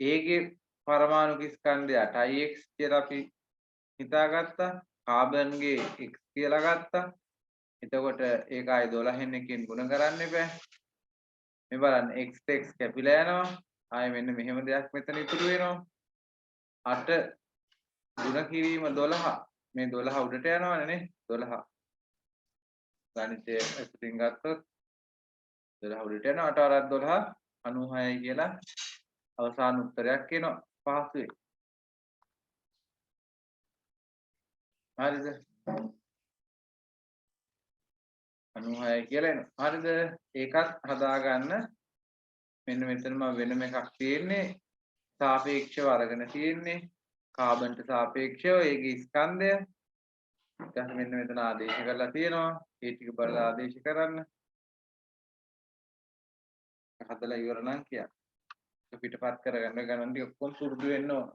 ඒගේ පරමාණුක ස්කන්ධය 8යි x කියලා අපි හිතාගත්තා. කාබන්ගේ x කියලා ගත්තා. එතකොට ඒක ආයි 12න් එකකින් ගුණ කරන්න එපා. මේ බලන්න x x කැපිලා යනවා. ආයි මෙන්න මෙහෙම දෙයක් මෙතන ඉතුරු වෙනවා. 8 ගුණ කිරීම 12. මේ 12 උඩට යනවනේ නේ 12. ගණිතයේ ඇතුලින් ගත්තොත් 12 උඩට යනවා 8 වරක් 12 96යි කියලා අවසාන උත්තරයක් එනවා පහසුවේ. හරිද? 96යි කියලා එනවා. හරිද? ඒකත් හදාගන්න. මෙන්න මෙතන මම වෙනම එකක් තියෙන්නේ. සාපේක්ෂව අරගෙන තියෙන්නේ. කාබන්ට සාපේක්ෂව ඒකේ ස්කන්ධය. ඊට මෙන්න මෙතන ආදේශ කරලා තියෙනවා. ඒ ටික බලලා ආදේශ කරන්න. හදලා ඉවර නම් කියන්න. පිටපත් කරගන්න ගණන් ටික ඔක්කොම පුරුදු වෙන්න ඕන.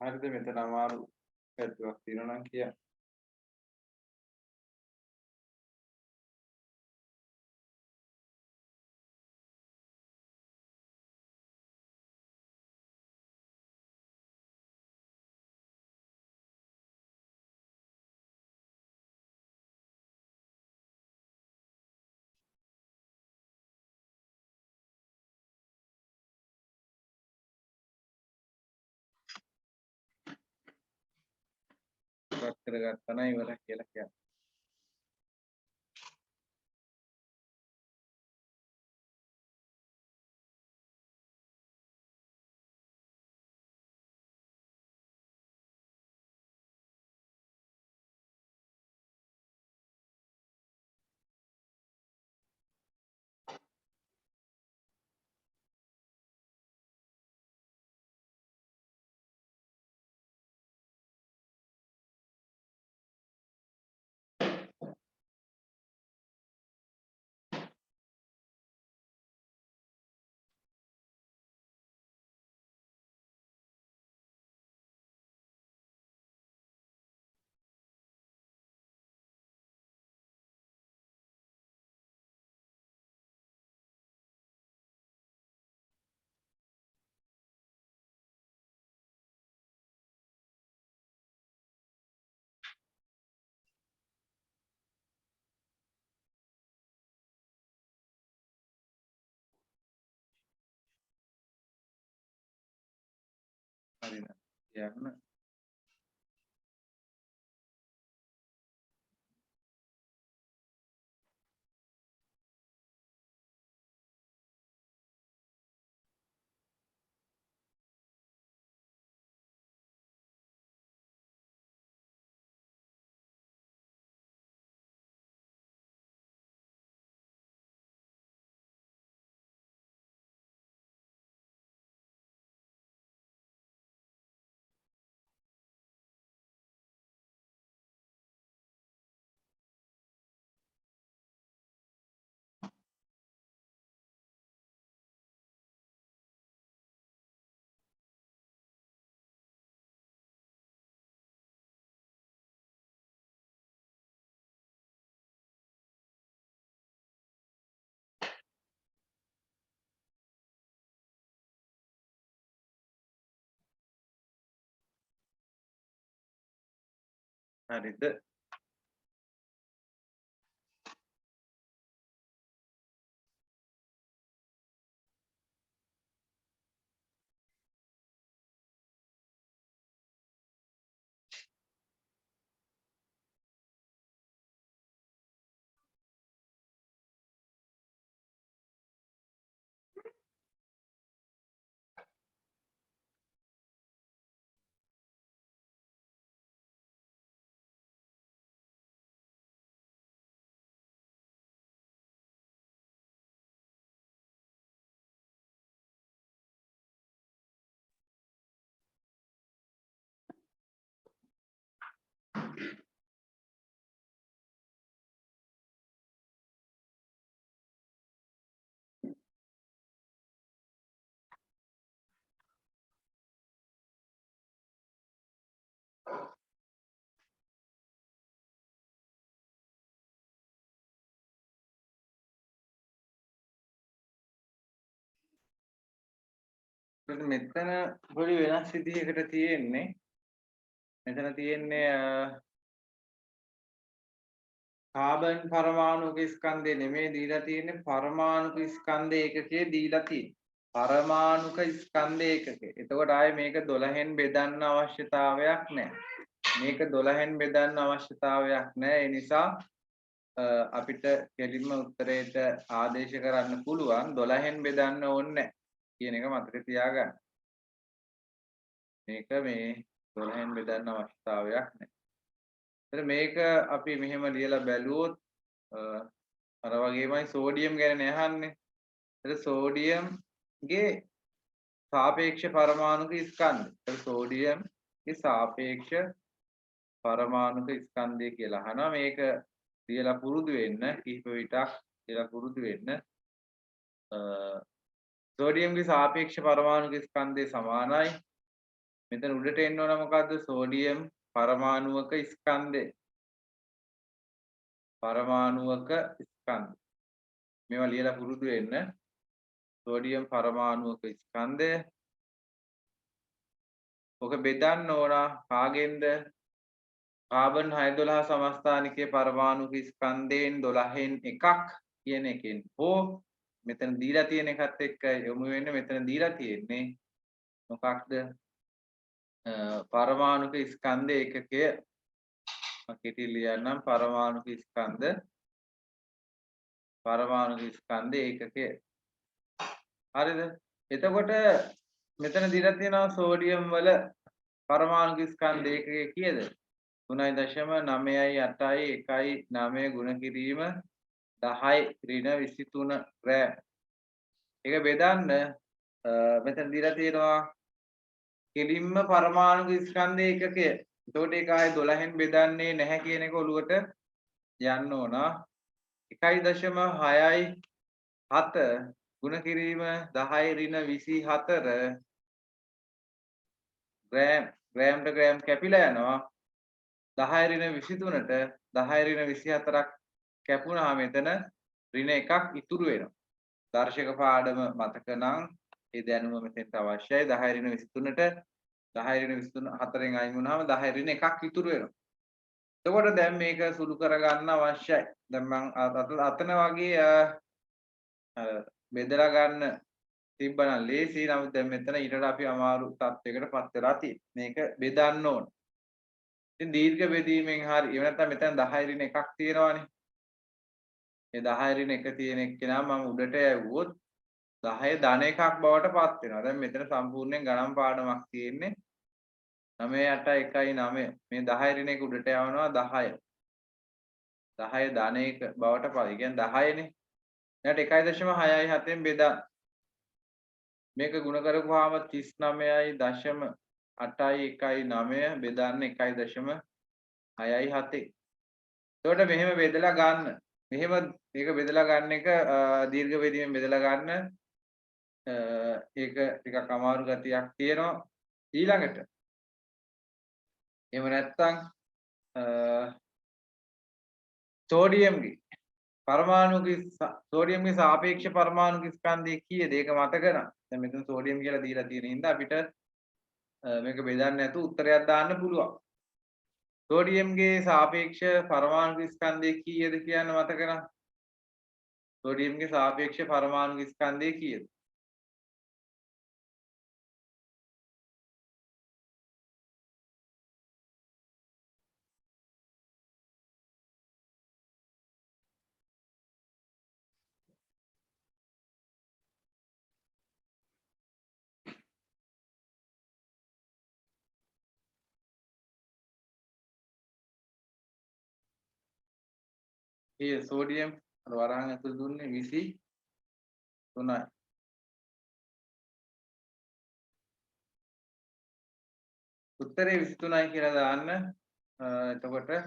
හරිද? මෙතන අමාරු පැත්තක් තියෙනවා නම් කියන්න. ඉවත් කරගත්තා නම් ඉවරයි කියලා කියන්න. හරිද? කියන්න. හරිද? මෙතන පොඩි වෙනස් විදිහකට තියෙන්නේ. මෙතන තියෙන්නේ කාබන් පරමාණුක ස්කන්ධය නෙමෙයි දීලා තියෙන්නේ පරමාණුක ස්කන්ධ ඒකකයේ දීලා තියෙන්නේ. පරමාණුක ස්කන්ධ ඒකකේ. එතකොට ආයේ මේක 12න් බෙදන්න අවශ්‍යතාවයක් නැහැ. මේක 12න් බෙදන්න අවශ්‍යතාවයක් නැහැ. ඒ නිසා අපිට කෙලින්ම උත්තරේට ආදේශ කරන්න පුළුවන් 12න් බෙදන්න ඕනේ නැහැ කියන එක මතක තියාගන්න. මේක මේ 12න් බෙදන්න අවශ්‍යතාවයක් නැහැ. එතන මේක අපි මෙහෙම ලියලා බැලුවොත් අර වගේමයි සෝඩියම් ගැන අහන්නේ. එතන සෝඩියම්ගේ සාපේක්ෂ පරමාණුක ස්කන්ධය. එතන සෝඩියම්ගේ සාපේක්ෂ පරමාණුක ස්කන්ධය කියලා අහනවා. මේක ලියලා පුරුදු වෙන්න කිහිප විටක් ලියලා පුරුදු වෙන්න. සෝඩියම්ගේ සාපේක්ෂ පරමාණුක ස්කන්ධය සමානයි. මෙතන උඩට එන්න ඕන මොකද්ද? සෝඩියම් පරමාණුක ස්කන්ධය. පරමාණුක ස්කන්ධය. මේවා ලියලා පුරුදු වෙන්න. සෝඩියම් පරමාණුක ස්කන්ධය. ඔක බෙදන්න ඕන කාගෙන්ද? කාබන් 612 සමස්ථානිකයේ පරමාණුක ස්කන්ධයෙන් 12න් එකක් කියන එකෙන්. හෝ මෙතන දීලා තියෙන එකත් එක්ක යොමු වෙන්න. මෙතන දීලා තියෙන්නේ මොකක්ද? පරමාණුක ස්කන්ධ ඒකකය. කෙටි ලියන්නම් පරමාණුක ස්කන්ධ ඒකකය. හරිද? එතකොට මෙතන දීලා තියෙනවා සෝඩියම් වල පරමාණුක ස්කන්ධ ඒකකය කීයද? 3.981.9 ගුණ කිරීම 10 ඍණ 23 ග්‍රෑම්. ඒක බෙදන්න මෙතන දීලා තියෙනවා කෙලින්ම පරමාණුක ස්කන්ධ ඒකකය. එතකොට ඒක ආයේ 12න් බෙදන්නේ නැහැ කියන එක ඔලුවට යන්න ඕන. 1.667 ගුණ කිරීම 10 ඍණ 24 ග්‍රෑම්ට ග්‍රෑම් කැපිලා යනවා. 10 ඍණ 23ට 10 ඍණ 24ක් කැපුණාම මෙතන ඍණ එකක් ඉතුරු වෙනවා. දර්ශක පාඩම මතක නම් ඒ දැනුම මෙතෙන්ට අවශ්‍යයි. 10 ඍණ 23ට 10 ඍණ 24න් අයින් වුණාම 10 ඍණ එකක් ඉතුරු වෙනවා. එතකොට දැන් මේක සුළු කරගන්න අවශ්‍යයි. දැන් මම අතන වගේ බෙදලා ගන්න තිබ්බනම් ලේසි. නමුත් දැන් මෙතන ඊටට අපි අමාරු තත්යකටපත් වෙලා තියෙනවා. මේක බෙදන්න ඕන. ඉතින් දීර්ඝ බෙදීමෙන් හරි එහෙම නැත්නම් මෙතන 10 ඍණ එකක් තියෙනවානේ. මේ 10 ඍණ එක තියෙන එක්කෙනා මම උඩට යවුවොත් 10 ධන එකක් බවට පත් වෙනවා. දැන් මෙතන සම්පූර්ණයෙන් ගණන් පාඩමක් තියෙන්නේ. 9 8 1 9 මේ 10 ඍණ එක උඩට යවනවා 10. 10 ධන එක බවට පත්. ඒ කියන්නේ 10නේ. ඊට 1.67න් බෙදා මේක ගුණ කරපුවාම 39.819 බෙදන්න 1.67. එතකොට මෙහෙම බෙදලා ගන්න. මෙහෙම මේක බෙදලා ගන්න එක දීර්ඝ බෙදීමෙන් බෙදලා ගන්න ඒක ටිකක් අමාරු ගතියක් තියෙනවා. ඊළඟට එහෙම නැත්නම් සෝඩියම්ගේ සෝඩියම්ගේ සාපේක්ෂ පරමාණුක ස්කන්ධය කීයද? ඒක මතක නම්. දැන් මෙතන සෝඩියම් කියලා දීලා තියෙන හින්දා අපිට මේක බෙදන්න නැතුව උත්තරයක් දාන්න පුළුවන්. සෝඩියම්ගේ සාපේක්ෂ පරමාණු ස්කන්ධය කීයද කියන්න මතක නම්? සෝඩියම්ගේ සාපේක්ෂ පරමාණු ස්කන්ධය කීයද? කීයද සෝඩියම් අර වරහන් ඇතුළේ දුන්නේ 23යි. උත්තරේ 23යි කියලා දාන්න. එතකොට හරි.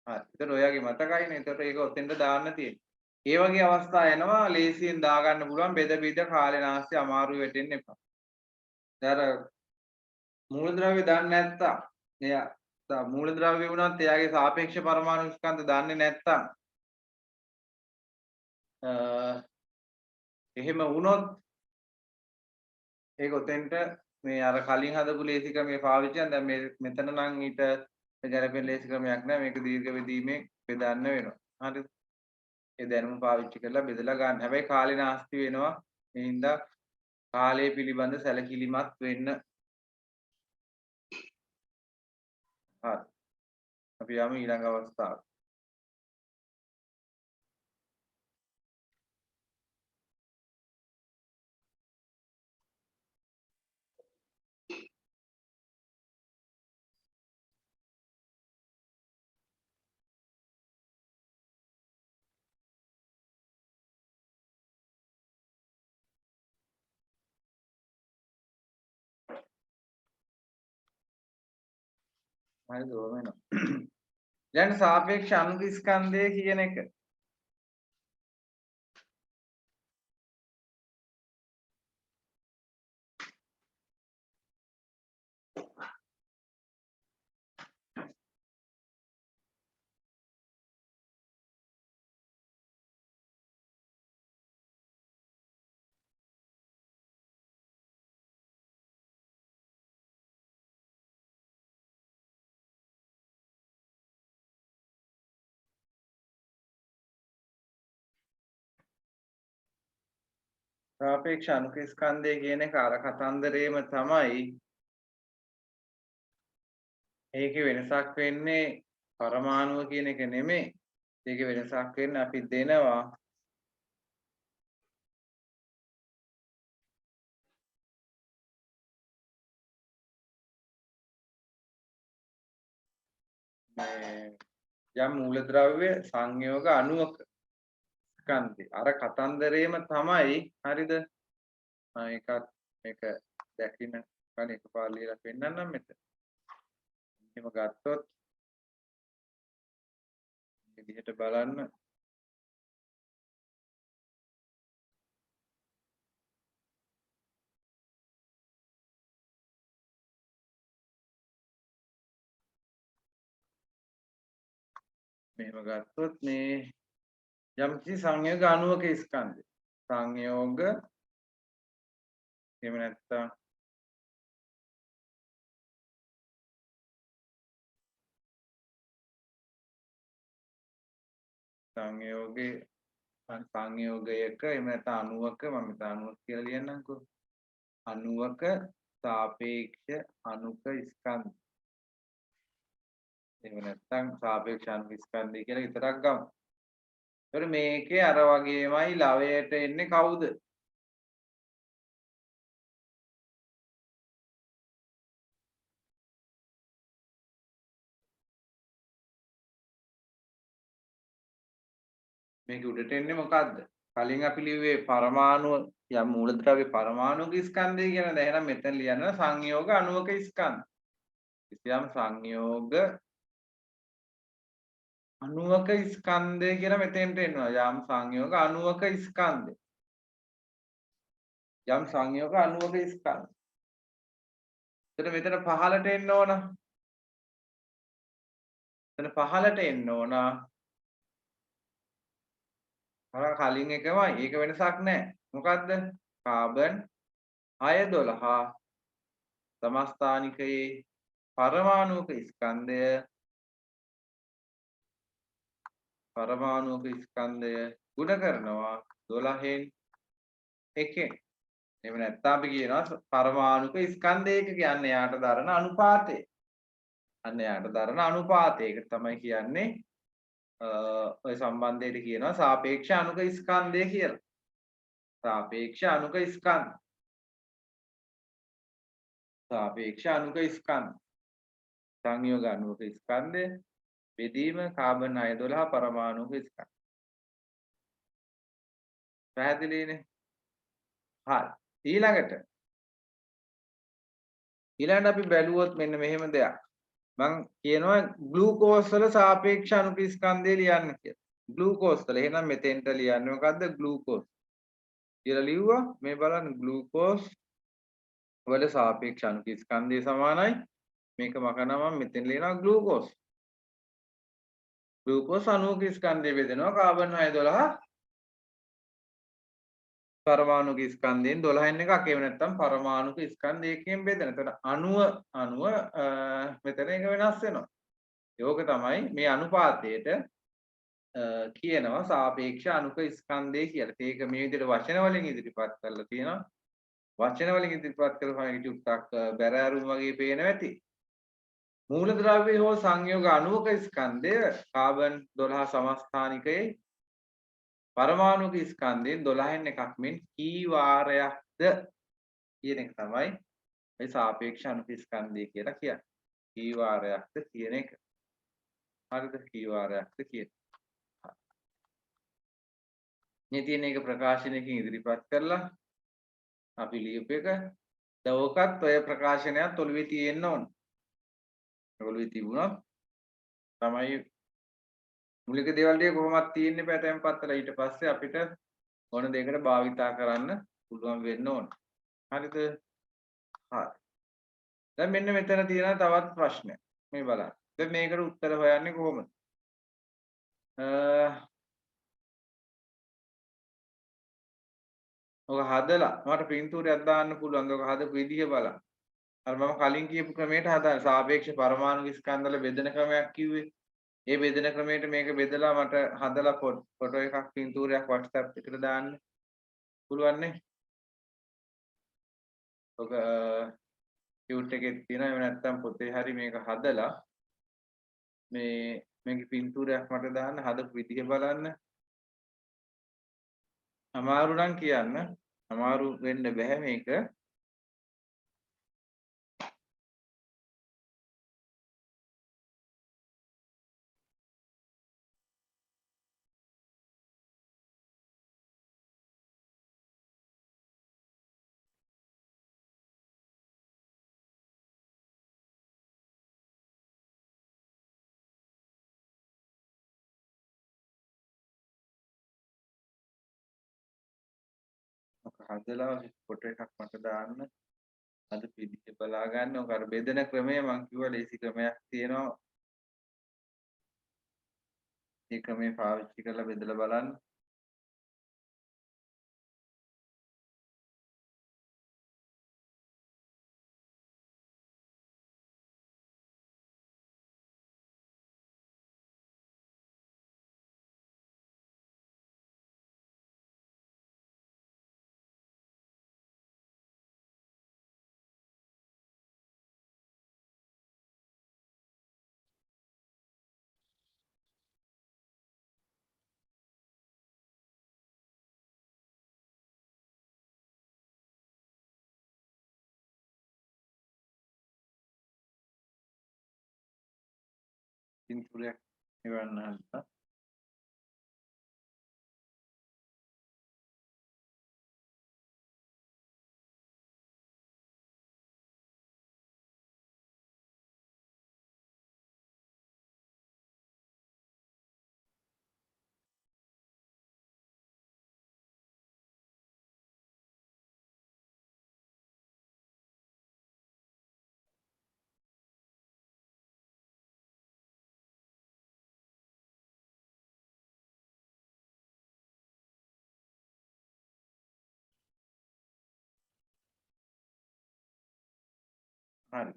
එතකොට ඔයාගේ මතකයිනේ. එතකොට ඒක ඔතෙන්ට දාන්න තියෙන්නේ. ඒ වගේ අවස්ථා එනවා ලේසියෙන් දාගන්න පුළුවන් බෙද බෙද කාලේ නාස්ති අමාරු වෙටෙන්න එපා. දැන් අර මූලද්‍රව්‍ය දන්නේ නැත්තම් එයා මූලද්‍රව්‍ය වුණත් එයාගේ සාපේක්ෂ පරමාණු ස්කන්ධ දන්නේ නැත්තම් එහෙම වුණොත් ඒක ඔතෙන්ට මේ අර කලින් හදපු ලේසි ක්‍රමයේ පාවිච්චි කරන දැන් මේ මෙතන නම් ඊට ගැලපෙන ලේසි ක්‍රමයක් නැහැ මේක දීර්ඝ බෙදීමෙන් බෙදන්න වෙනවා. හරිද? ඒ දැනුම පාවිච්චි කරලා බෙදලා ගන්න. හැබැයි කාලේ නාස්ති වෙනවා. ඒ හින්දා කාලය පිළිබඳ සැලකිලිමත් වෙන්න. හරි. අපි යමු ඊළඟ අවස්ථාවට. හරිද? ඕම වෙනවා. දැන් සාපේක්ෂ අණු ස්කන්ධය කියන එක සාපේක්ෂ අණු ස්කන්ධය කියන එක අර කතන්දරේම තමයි. ඒකේ වෙනසක් වෙන්නේ පරමාණුව කියන එක නෙමෙයි. ඒකේ වෙනසක් වෙන්නේ අපි දෙනවා යම් මූලද්‍රව්‍ය සංයෝග අණුවක ස්කන්ධය. අර කතන්දරේම තමයි. හරිද? මේක දැකින කණ එකපාර ලියලා පෙන්නන්නම් මෙතන. එහෙම ගත්තොත් මේ විදිහට බලන්න. මෙහෙම ගත්තොත් මේ යම්කිසි සංයෝග අණුවක ස්කන්ධය. සංයෝග එහෙම නැත්නම් සංයෝගයක එහෙම නැත්නම් අණුවක මම මෙතන අණුවක් කියලා ලියන්නම්කෝ. අණුවක සාපේක්ෂ අණුක ස්කන්ධ. එහෙම නැත්නම් සාපේක්ෂ අණුක ස්කන්ධය කියලා විතරක් ගමු. ඒතර මේකේ අර වගේමයි ලවයට එන්නේ කවුද? මේක උඩට එන්නේ මොකද්ද? කලින් අපි ලිව්වේ පරමාණු යම් මූලද්‍රව්‍ය පරමාණුක ස්කන්ධය කියන දේ. එහෙනම් මෙතන ලියන්න සංයෝග අණුවක ස්කන්ධ. කිසියම් සංයෝග අණුවක ස්කන්ධය කියලා මෙතෙන්ට එනවා. යම් සංයෝග අණුවක ස්කන්ධය. යම් සංයෝග අණුවක ස්කන්ධ. එතන මෙතන පහළට එන්න ඕන. එතන පහළට එන්න ඕන. අර කලින් එකමයි. ඒක වෙනසක් නැහැ. මොකද්ද? කාබන් 6 12 සමස්ථානිකයේ පරමාණුක ස්කන්ධය ගුණ කරනවා 12න් එකෙන්. එහෙම නැත්නම් අපි කියනවා පරමාණුක ස්කන්ධයක කියන්නේ යාට දරන අනුපාතය. අන්න යාට දරන අනුපාතයක තමයි කියන්නේ ඔය සම්බන්ධයට කියනවා සාපේක්ෂ අණුක ස්කන්ධය කියලා. සාපේක්ෂ අණුක ස්කන්ධ. සාපේක්ෂ අණුක ස්කන්ධ. සංයෝග අණුක ස්කන්ධය බෙදීම කාබන් 612 පරමාණුක ස්කන්ධ. පැහැදිලිනේ? හරි. ඊළඟට අපි බැලුවොත් මෙන්න මෙහෙම දෙයක්. මම කියනවා ග්ලූකෝස් වල සාපේක්ෂ අණුක ස්කන්ධය ලියන්න කියලා. ග්ලූකෝස් වල එහෙනම් මෙතෙන්ට ලියන්නේ මොකද්ද? ග්ලූකෝස් කියලා ලිව්වා. මේ බලන්න ග්ලූකෝස් වල සාපේක්ෂ අණුක ස්කන්ධය සමානයි. මේක මකනවා මම මෙතෙන් ලියනවා ග්ලූකෝස්. ග්ලූකෝස් අණුක ස්කන්ධය බෙදෙනවා කාබන් 612 පරමාණුක ස්කන්ධයෙන් 12න් එකක්. එහෙම නැත්නම් පරමාණුක ස්කන්ධයකින් බෙදෙන. එතකොට අණුව මෙතන එක වෙනස් වෙනවා. ඒක තමයි මේ අනුපාතයට කියනවා සාපේක්ෂ අණුක ස්කන්ධය කියලා. ඒක මේ විදිහට වචන වලින් ඉදිරිපත් කරලා තියෙනවා. වචන වලින් ඉදිරිපත් කරපුවාම ඒක ටිකක් බැරෑරුම් වගේ පේනවා ඇති. මූලද්‍රව්‍ය හෝ සංයෝග අණුවක ස්කන්ධය කාබන් 12 සමස්ථානිකයේ පරමාණුක ස්කන්ධයෙන් 12න් එකක් මෙන් කී වාරයක්ද කියන එක තමයි මේ සාපේක්ෂ අණුක ස්කන්ධය කියලා කියන්නේ. කී වාරයක්ද කියන එක. හරිද? කී වාරයක්ද කියන. මේ තියෙන එක ප්‍රකාශනයකින් ඉදිරිපත් කරලා අපි ලියපු එක. දැන් ඕකත් ඔය ප්‍රකාශනයත් ඔළුවේ තියෙන්න ඕන. ඔළුවේ තිබුණොත් තමයි මූලික දේවල් ටික කොහොමද තියෙන්නේ පැටර්න් පත්තල ඊට පස්සේ අපිට ඕන දෙයකට භාවිතා කරන්න පුළුවන් වෙන්න ඕන. හරිද? හරි. දැන් මෙන්න මෙතන තියෙන තවත් ප්‍රශ්නයක්. මේ බලන්න. දැන් මේකට උත්තර හොයන්නේ කොහොමද? ඔක හදලා මට පින්තූරයක් දාන්න පුළුවන්. ඔක හදපු විදිය බලන්න. අර මම කලින් කියපු ක්‍රමයට හදන්න සාපේක්ෂ පරමාණු ස්කන්ධවල බෙදෙන ක්‍රමයක් කිව්වේ. ඒ බෙදෙන ක්‍රමයට මේක බෙදලා මට හදලා ෆොටෝ එකක් පින්තූරයක් WhatsApp එකට දාන්න පුළුවන් නේ. ඔක ටියුට් එකේ තියෙනවා. එහෙම නැත්නම් පොතේ හරි මේක හදලා මේකේ පින්තූරයක් මට දාන්න හදපු විදිහ බලන්න. අමාරු නම් කියන්න. අමාරු වෙන්න බෑ මේක. ඔක හදලා ෆොටෝ එකක් මට දාන්න. අද පිළිච්ච බලා ගන්න. ඔක අර බෙදෙන ක්‍රමය මම කිව්වා ලේසි ක්‍රමයක් තියෙනවා. ඒ ක්‍රමය පාවිච්චි කරලා බෙදලා බලන්න. පින්තූරයක් එවන්න හදලා. හරි.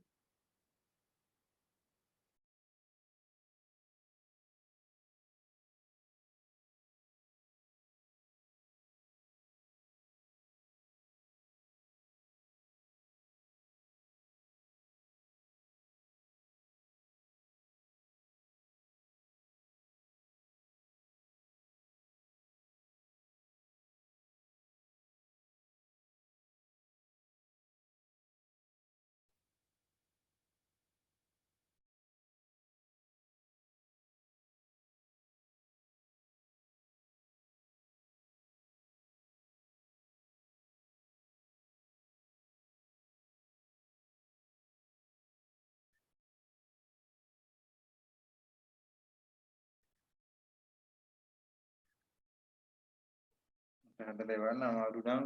හදලා එවන්න අමාරු නම්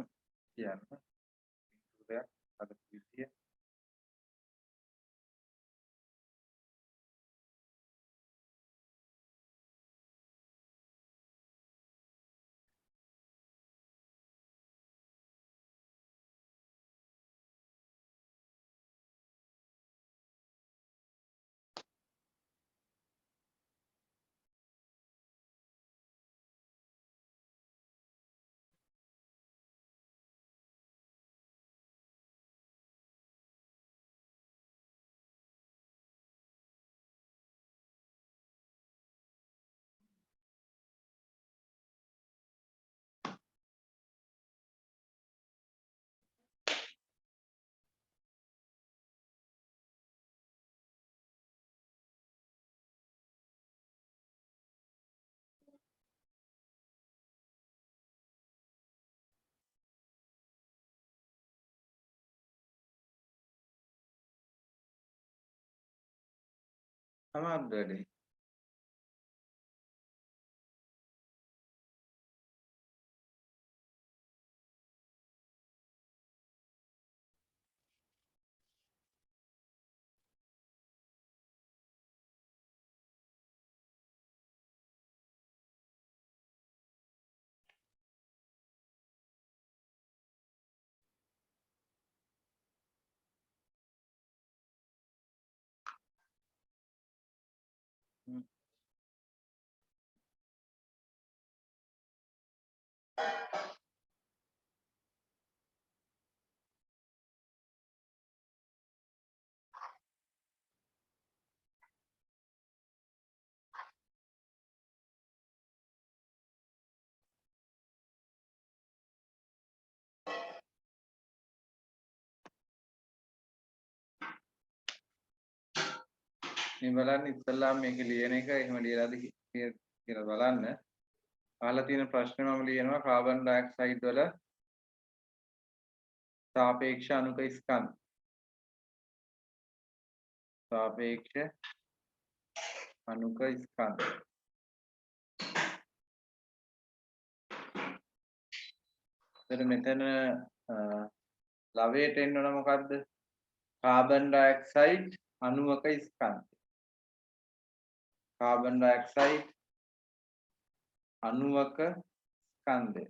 කියන්න. පිටුරයක් අද විදිය. අමාරු වැඩේ. මේ බලන්න ඉස්සල්ලාම මේක ලියන එක එහෙම ලියලාද කියලා බලන්න. අහලා තියෙන ප්‍රශ්නේ මම ලියනවා කාබන් ඩයොක්සයිඩ් වල සාපේක්ෂ අණුක ස්කන්ධ. සාපේක්ෂ අණුක ස්කන්ධ. එතන මෙතන ලවයට එන්න ඕන මොකද්ද? කාබන් ඩයොක්සයිඩ් අණුවක ස්කන්ධ. කාබන් ඩයොක්සයිඩ් අණුවක ස්කන්ධය.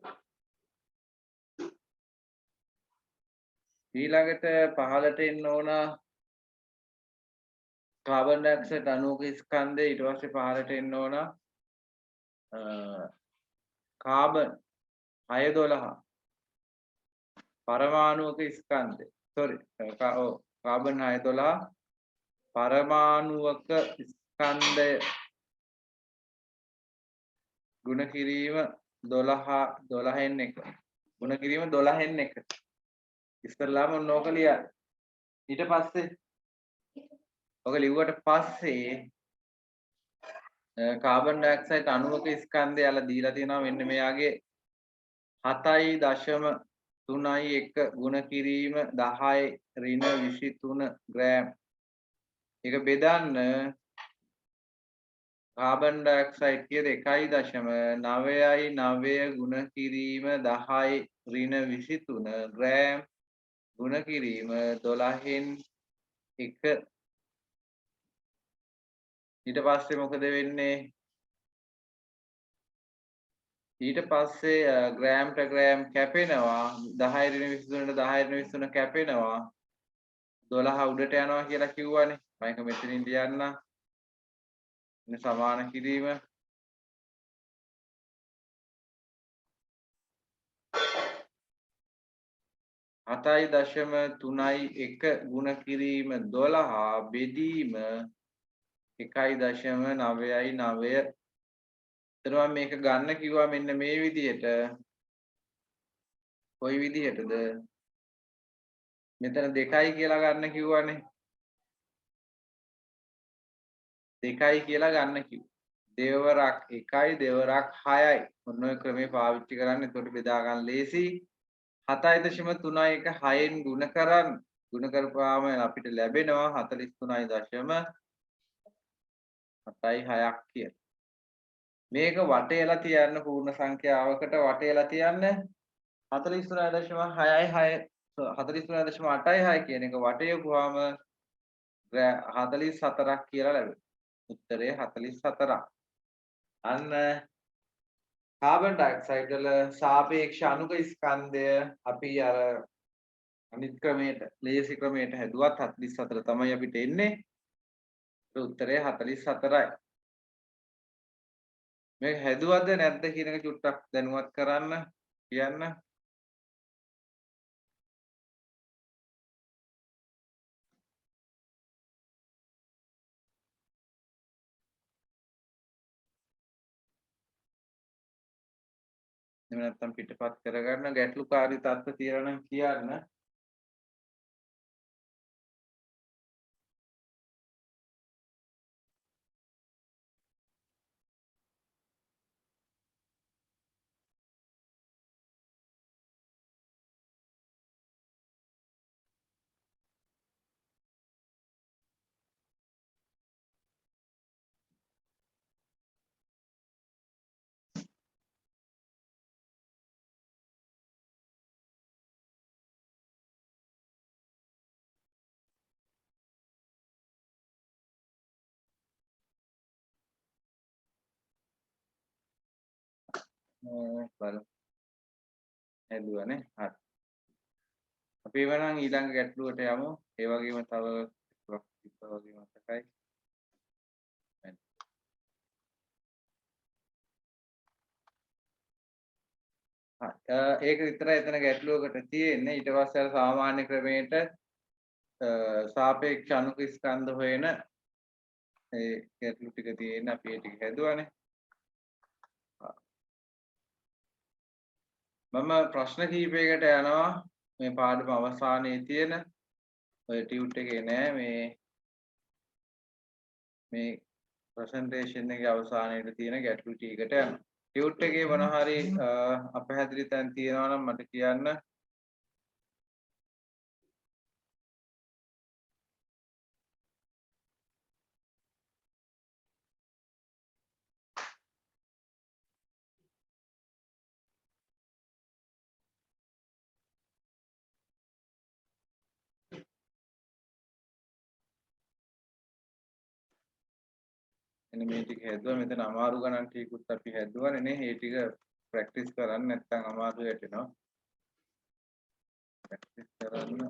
ඊළඟට පහළට එන්න ඕන කාබන් ඩයොක්සයිඩ් අණුවක ස්කන්ධය. ඊට පස්සේ පහළට එන්න ඕන කාබන් 612 පරමාණුක ස්කන්ධය. කාබන් 612 පරමාණුක ස්කන්ධය ගුණ කිරීම 12න් 1. ගුණ කිරීම 12න් 1. ඉස්සරලාම ඕක ලියන්න. ඊට පස්සේ ඔක ලිව්වට පස්සේ කාබන් ඩයොක්සයිඩ් අණුවක ස්කන්ධය යාලා දීලා තියෙනවා මෙන්න මෙයාගේ 7.31 ගුණ කිරීම 10 ඍණ 23 ග්‍රෑම්. ඒක බෙදන්න කාබන් ඩයොක්සයිඩ් කියද 1.99 ගුණ කිරීම 10 ඍණ 23 ග්‍රෑම් ගුණ කිරීම 12න් 1. ඊට පස්සේ මොකද වෙන්නේ? ඊට පස්සේ ග්‍රෑම්ට ග්‍රෑම් කැපෙනවා 10 ඍණ 23ට 10 ඍණ 23 කැපෙනවා 12 උඩට යනවා කියලා කිව්වනේ. මම ඒක මෙතනින් ලියන්න. ඉතින් සමාන කිරීම 7.31 ගුණ කිරීම 12 බෙදීම 1.99. එතන මම මේක ගන්න කිව්වා මෙන්න මේ විදිහට. කොයි විදිහටද? මෙතන 2යි කියලා ගන්න කිව්වනේ. 2යි කියලා ගන්න කිව්වා. දෙවරක් 1යි දෙවරක් 6යි. ඔන්න ඔය ක්‍රමේ පාවිච්චි කරන්න. එතකොට බෙදා ගන්න ලේසි. 7.31 6න් ගුණ කරන්න. ගුණ කරපුවාම අපිට ලැබෙනවා 43.7යි 6ක් කියලා. මේක වටේලා තියන්න පූර්ණ සංඛ්‍යාවකට වටේලා තියන්න 43.6 43.8 කියන එක වටේකුවාම 44ක් කියලා ලැබෙනවා. උත්තරේ 44ක්. අන්න කාබන් ඩයොක්සයිඩ් වල සාපේක්ෂ අණුක ස්කන්ධය අපි අර අනිත් ක්‍රමයට ලේසි ක්‍රමයට හැදුවත් 44 තමයි අපිට එන්නේ. ඒ උත්තරේ 44යි. මේක හැදුවද නැද්ද කියන එක චුට්ටක් දැනුවත් කරන්න කියන්න. එහෙම නැත්නම් පිටපත් කරගන්න ගැටලුකාරී තත්ත්ව තියෙනවා නම් කියන්න. බලමු. හැදුවානේ. හරි. අපි එවනම් ඊළඟ ගැටලුවට යමු. ඒ වගේම තව ගැටලුවක් වගේ මතකයි. ඒක විතරයි එතන ගැටලුවකට තියෙන්නේ. ඊට පස්සේ අර සාමාන්‍ය ක්‍රමයට සාපේක්ෂ අණුක ස්කන්ධ හොයන ඒ ගැටලු ටික තියෙන අපි ඒ ටික හැදුවානේ. මම ප්‍රශ්න කිහිපයකට යනවා මේ පාඩම අවසානයේ තියෙන ඔය ටියුට් එකේ නෑ මේ ප්‍රසන්ටේෂන් එකේ අවසානයේ තියෙන ගැටලු ටිකට යනවා. ටියුට් එකේ මොන හරි අපහැදිලි තැන් තියෙනවා නම් මට කියන්න. එන්න මේ ටික හැදුවා. මෙතන අමාරු ගණන් ටිකකුත් අපි හැදුවානේ නේ. මේ ටික ප්‍රැක්ටිස් කරන්න නැත්නම් අමාරු වැටෙනවා. ප්‍රැක්ටිස් කරන්න.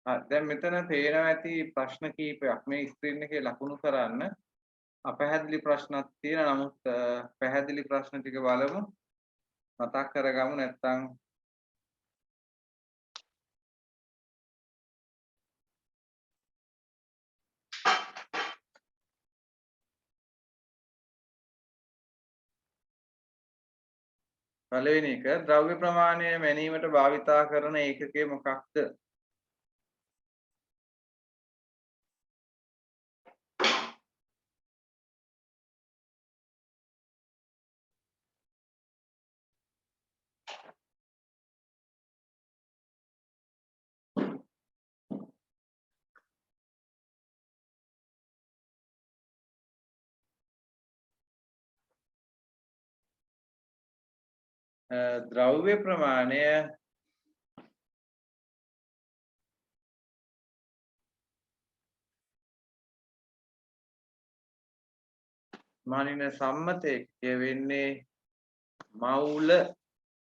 දැන් මෙතන පේනවා ඇති ප්‍රශ්න කීපයක් මේ ස්ක්‍රීන් එකේ ලකුණු කරන්න. අපැහැදිලි ප්‍රශ්නක් තියෙනවා. නමුත් පැහැදිලි ප්‍රශ්න ටික බලමු. මතක් කරගමු නැත්නම් පළවෙනි එක ද්‍රව්‍ය ප්‍රමාණය මැනීමට භාවිතා කරන ඒකකය මොකක්ද? ද්‍රව්‍ය ප්‍රමාණය මානින සම්මතයේ වෙන්නේ මවුල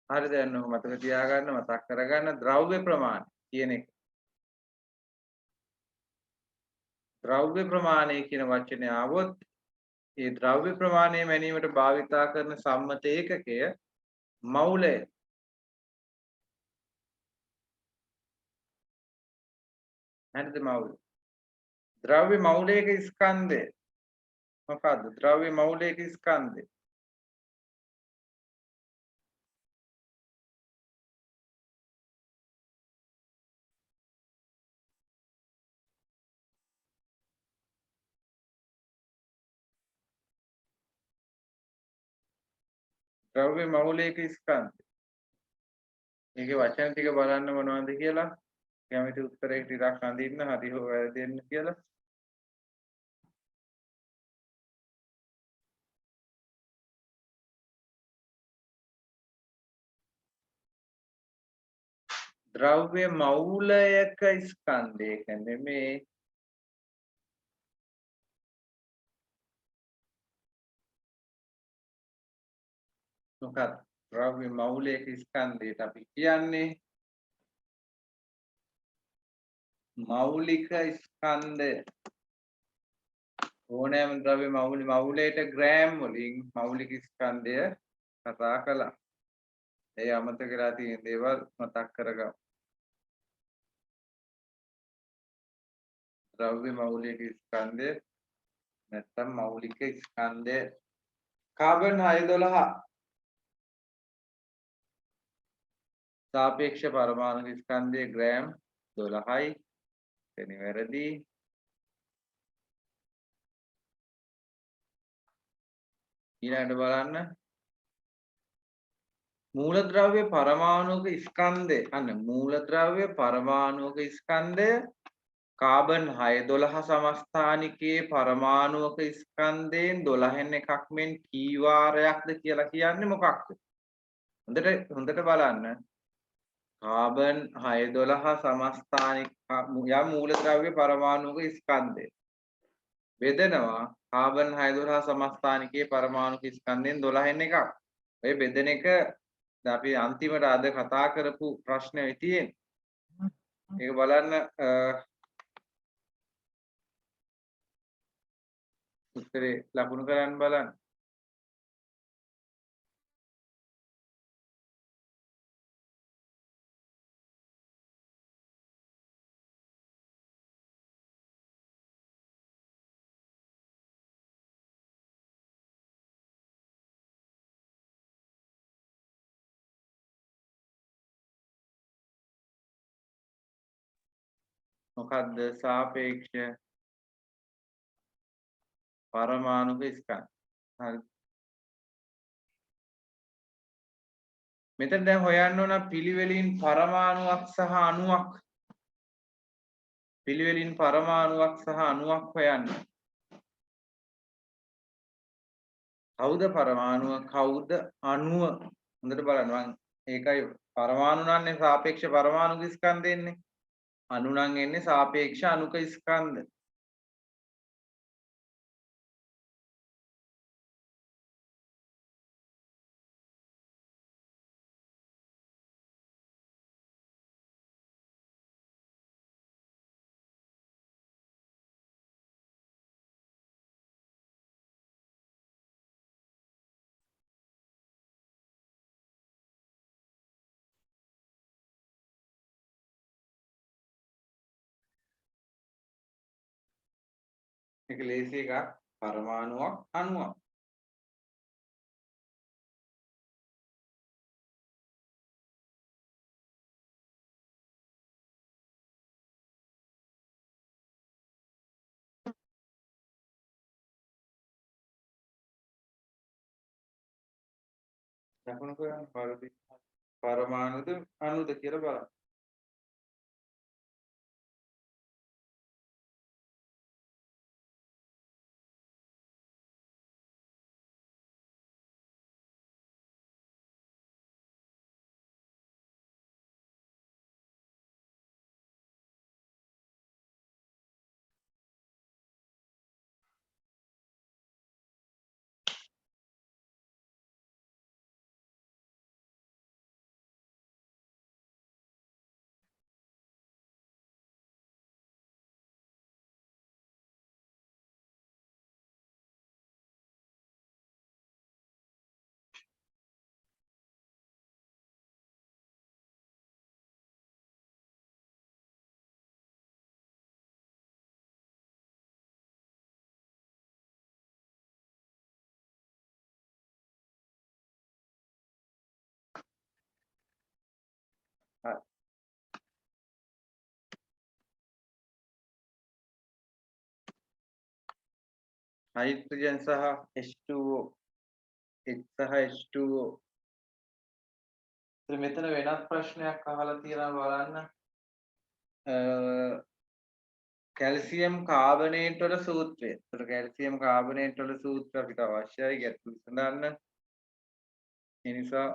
හරිද යන්න මතක තියාගන්න මතක් කරගන්න ද්‍රව්‍ය ප්‍රමාණය කියන එක. ද්‍රව්‍ය ප්‍රමාණය කියන වචනේ ආවොත් ඒ ද්‍රව්‍ය ප්‍රමාණය මැනීමට භාවිතා කරන සම්මත ඒකකය මවුලය. හරිද මවුල? ද්‍රව්‍ය මවුලයක ස්කන්ධය මොකද්ද? ද්‍රව්‍ය මවුලයක ස්කන්ධය ද්‍රව්‍ය මවුලයක ස්කන්ධය. මේකේ වචන ටික බලන්න මොනවද කියලා. කැමති උත්තරයකට ටිකක් අඳින්න හරි හෝ වැරදි දෙන්න කියලා. ද්‍රව්‍ය මවුලයක ස්කන්ධයක නෙමේ. මොකක්ද ද්‍රව්‍ය මවුලයක ස්කන්ධයට අපි කියන්නේ මෞලික ස්කන්ධය. ඕනෑම ද්‍රව්‍ය මවුලයට ග්‍රෑම් වලින් මෞලික ස්කන්ධය කතා කළා. ඒ අමතක කරලා තියෙන දේවල් මතක් කරගමු. ද්‍රව්‍ය මෞලික ස්කන්ධය නැත්නම් මෞලික ස්කන්ධය කාබන් 612 සාපේක්ෂ පරමාණු ස්කන්ධයේ ග්‍රෑම් 12යි. එනි වැරදි. ඊළඟට බලන්න මූලද්‍රව්‍ය පරමාණුක ස්කන්ධය. අන්න මූලද්‍රව්‍ය පරමාණුක ස්කන්ධය කාබන් 612 සමස්ථානිකයේ පරමාණුක ස්කන්ධයෙන් 12න් එකක් මෙන් කී වාරයක්ද කියලා කියන්නේ මොකක්ද? හොඳට බලන්න. කාබන් 612 සමස්ථානික යම් මූලද්‍රව්‍ය පරමාණුක ස්කන්ධය බෙදනවා කාබන් 612 සමස්ථානිකයේ පරමාණුක ස්කන්ධයෙන් 12න් එකක්. ඔය බෙදෙන එක අපි අන්තිමට අද කතා කරපු ප්‍රශ්නේ තියෙන්නේ. ඒක බලන්න උත්තරේ ලකුණු කරන්න බලන්න. මොකද්ද සාපේක්ෂ පරමාණුක ස්කන්ධ? හරි. මෙතන දැන් හොයන්න ඕන පිළිවෙලින් පරමාණුවක් සහ අණුවක්. පිළිවෙලින් පරමාණුවක් සහ අණුවක් හොයන්න. කවුද පරමාණුව කවුද අණුව? හොඳට බලන්න මම ඒකයි පරමාණු නන්නේ සාපේක්ෂ පරමාණුක ස්කන්ධ එන්නේ. අණු නම් එන්නේ සාපේක්ෂ අණුක ස්කන්ධ. මේක ලේසි එකක් පරමාණුවක් අණුවක්. ලකුණු කරන්න පරමාණුද අණුද කියලා බලන්න. හරි. හයිඩ්‍රජන් සහ H2O H සහ H2O. ඉතින් මෙතන වෙනත් ප්‍රශ්නයක් අහලා තියෙනවා බලන්න. කැල්සියම් කාබනේට් වල සූත්‍රය. ඒතර කැල්සියම් කාබනේට් වල සූත්‍ර අපිට අවශ්‍යයි ගැටළු විසඳන්න. ඒ නිසා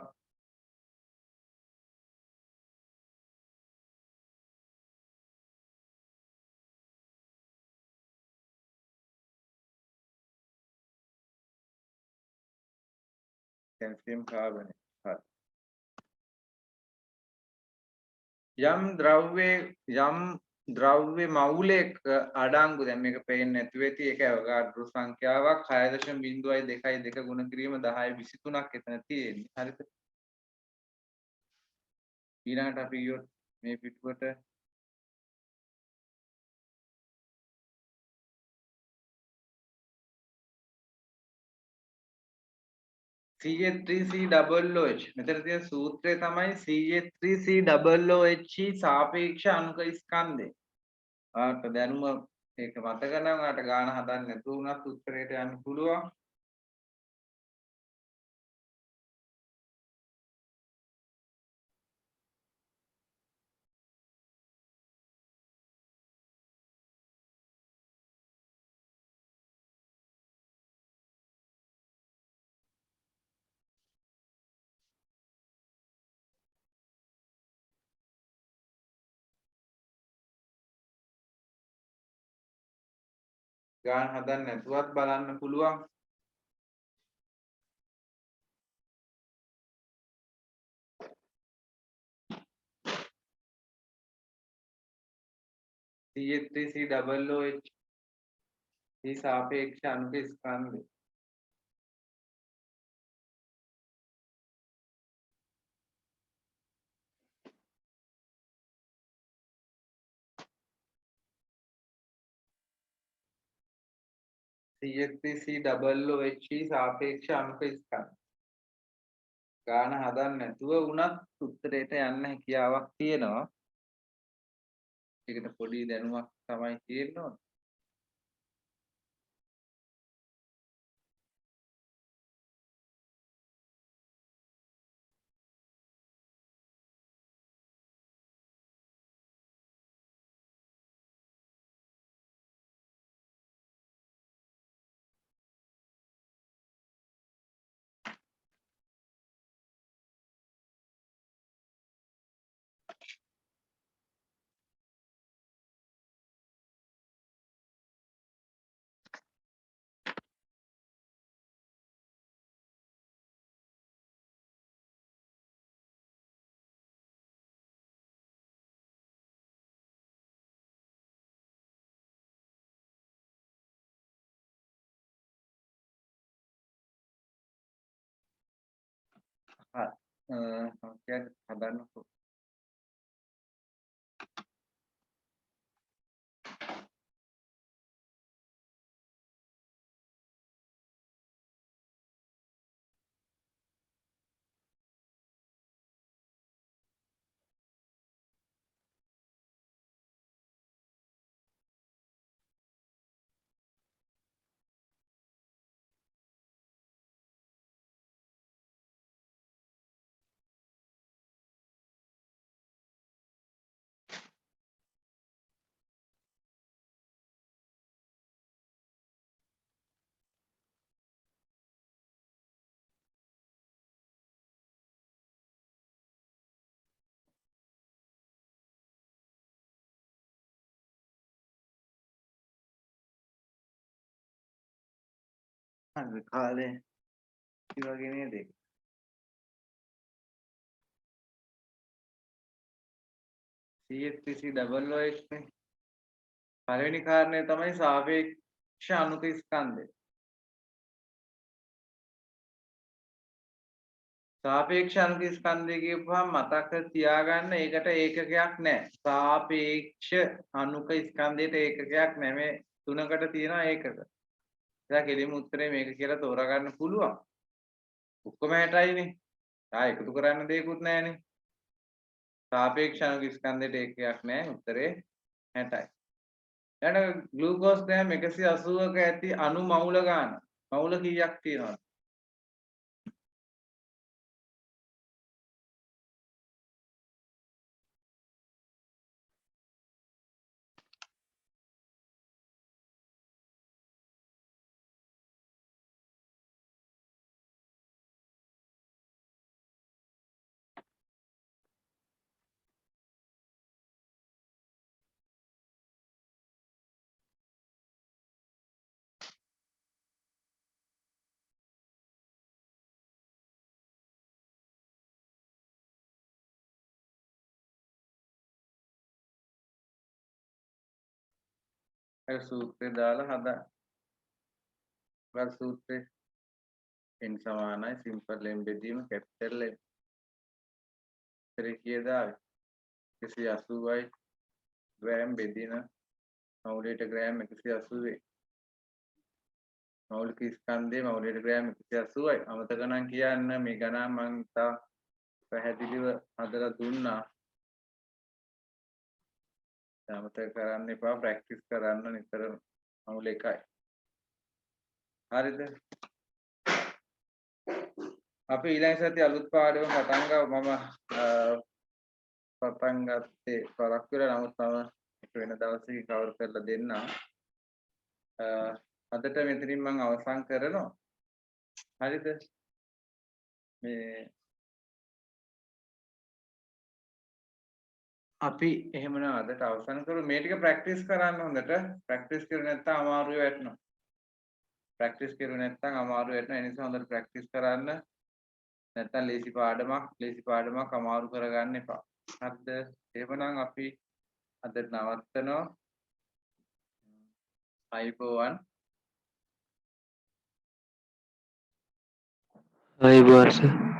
කැල්සියම් කාබනේට්. හරි. යම් ද්‍රව්‍ය මවුලයක අඩංගු දැන් මේක පේන්නේ නැතුව ඇති ඒක අවගාඩ්‍රෝ සංඛ්‍යාවක් 6.02 ගුණ කිරීම 1023ක් එතන තියෙන්නේ. හරිද? ඊළඟට අපි ගියොත් මේ පිටුවට CH3COOH මෙතන තියෙන සූත්‍රය තමයි CH3COOH සාපේක්ෂ අණුක ස්කන්ධය. ආට දැනුම ඒක මතක නම් ආට ගාන හදන්න නැතුව උනත් උත්තරයට යන්න පුළුවන්. ගාන හදන්න නැතුවත් බලන්න පුළුවන්. CH3COOH සාපේක්ෂ අණුක ස්කන්ධය. CH3COOH සාපේක්ෂ අණුක ස්කන්ධය. ගාන හදන්න නැතුව උනත් උත්තරයට යන්න හැකියාවක් තියෙනවා. ඒකට පොඩි දැනුමක් තමයි තියෙන්නේ. සංඛ්‍යාවක් හදන්නකො. හරි කාලේ ඒ වගේ නේද? CH3COOH නේ. පළවෙනි කාරණය තමයි සාපේක්ෂ අණුක ස්කන්ධය. සාපේක්ෂ අණුක ස්කන්ධය කියපුවාම මතක තියාගන්න ඒකට ඒකකයක් නැහැ. සාපේක්ෂ අණුක ස්කන්ධයට ඒකකයක් නැහැ. මේ තුනකට තියෙනවා ඒකක. එයා කෙලින්ම උත්තරේ මේක කියලා තෝරා ගන්න පුළුවන්. ඔක්කොම 60යිනේ. එකතු කරන්න දෙයක්වත් නැහැනේ. සාපේක්ෂ අණුක ස්කන්ධයට ඒකකයක් නැහැ. උත්තරේ 60යි. ඊළඟ ග්ලූකෝස් ග්‍රෑම් 180ක ඇති අණු මවුල ගන්න. මවුල කීයක් තියෙනවද? අර සූත්‍රය දාලා හදා වල සූත්‍රේ n සමානයි සිම්පල් m බෙදීම කැපිටල් M. ඉතින් කීයද ආවේ 180යි ග්‍රෑම් බෙදින මවුලයට ග්‍රෑම් 180යි. මෞලික ස්කන්ධයේ මවුලයට ග්‍රෑම් 180යි. අමතක නම් කියන්න මේ ගණන් මම තා පැහැදිලිව හදලා දුන්නා. අමතක කරන්න එපා ප්‍රැක්ටිස් කරන්න නිතරම මවුල එකයි. හරිද? අපි ඊළඟ සතියේ අලුත් පාඩම පටන් ගමු. මම පටන් ගත්තේ පරක් වෙලා නමුත් මම එක වෙන දවසක කවර් කරලා දෙන්නම්. අදට මෙතනින් මම අවසන් කරනවා. හරිද? මේ අපි එහෙමනම් අදට අවසන් කරමු. මේ ටික ප්‍රැක්ටිස් කරන්න හොඳට. ප්‍රැක්ටිස් කරුවේ නැත්නම් අමාරුයි වැටෙනවා. ප්‍රැක්ටිස් කරුවේ නැත්නම් අමාරු වෙනවා. ඒ නිසා හොඳට ප්‍රැක්ටිස් කරන්න. නැත්නම් ලේසි පාඩමක් අමාරු කරගන්න එපා. හරිද? එහෙමනම් අපි අද නවත්තනවා. අයිබෝවන්. අයිබෝවන් සර්.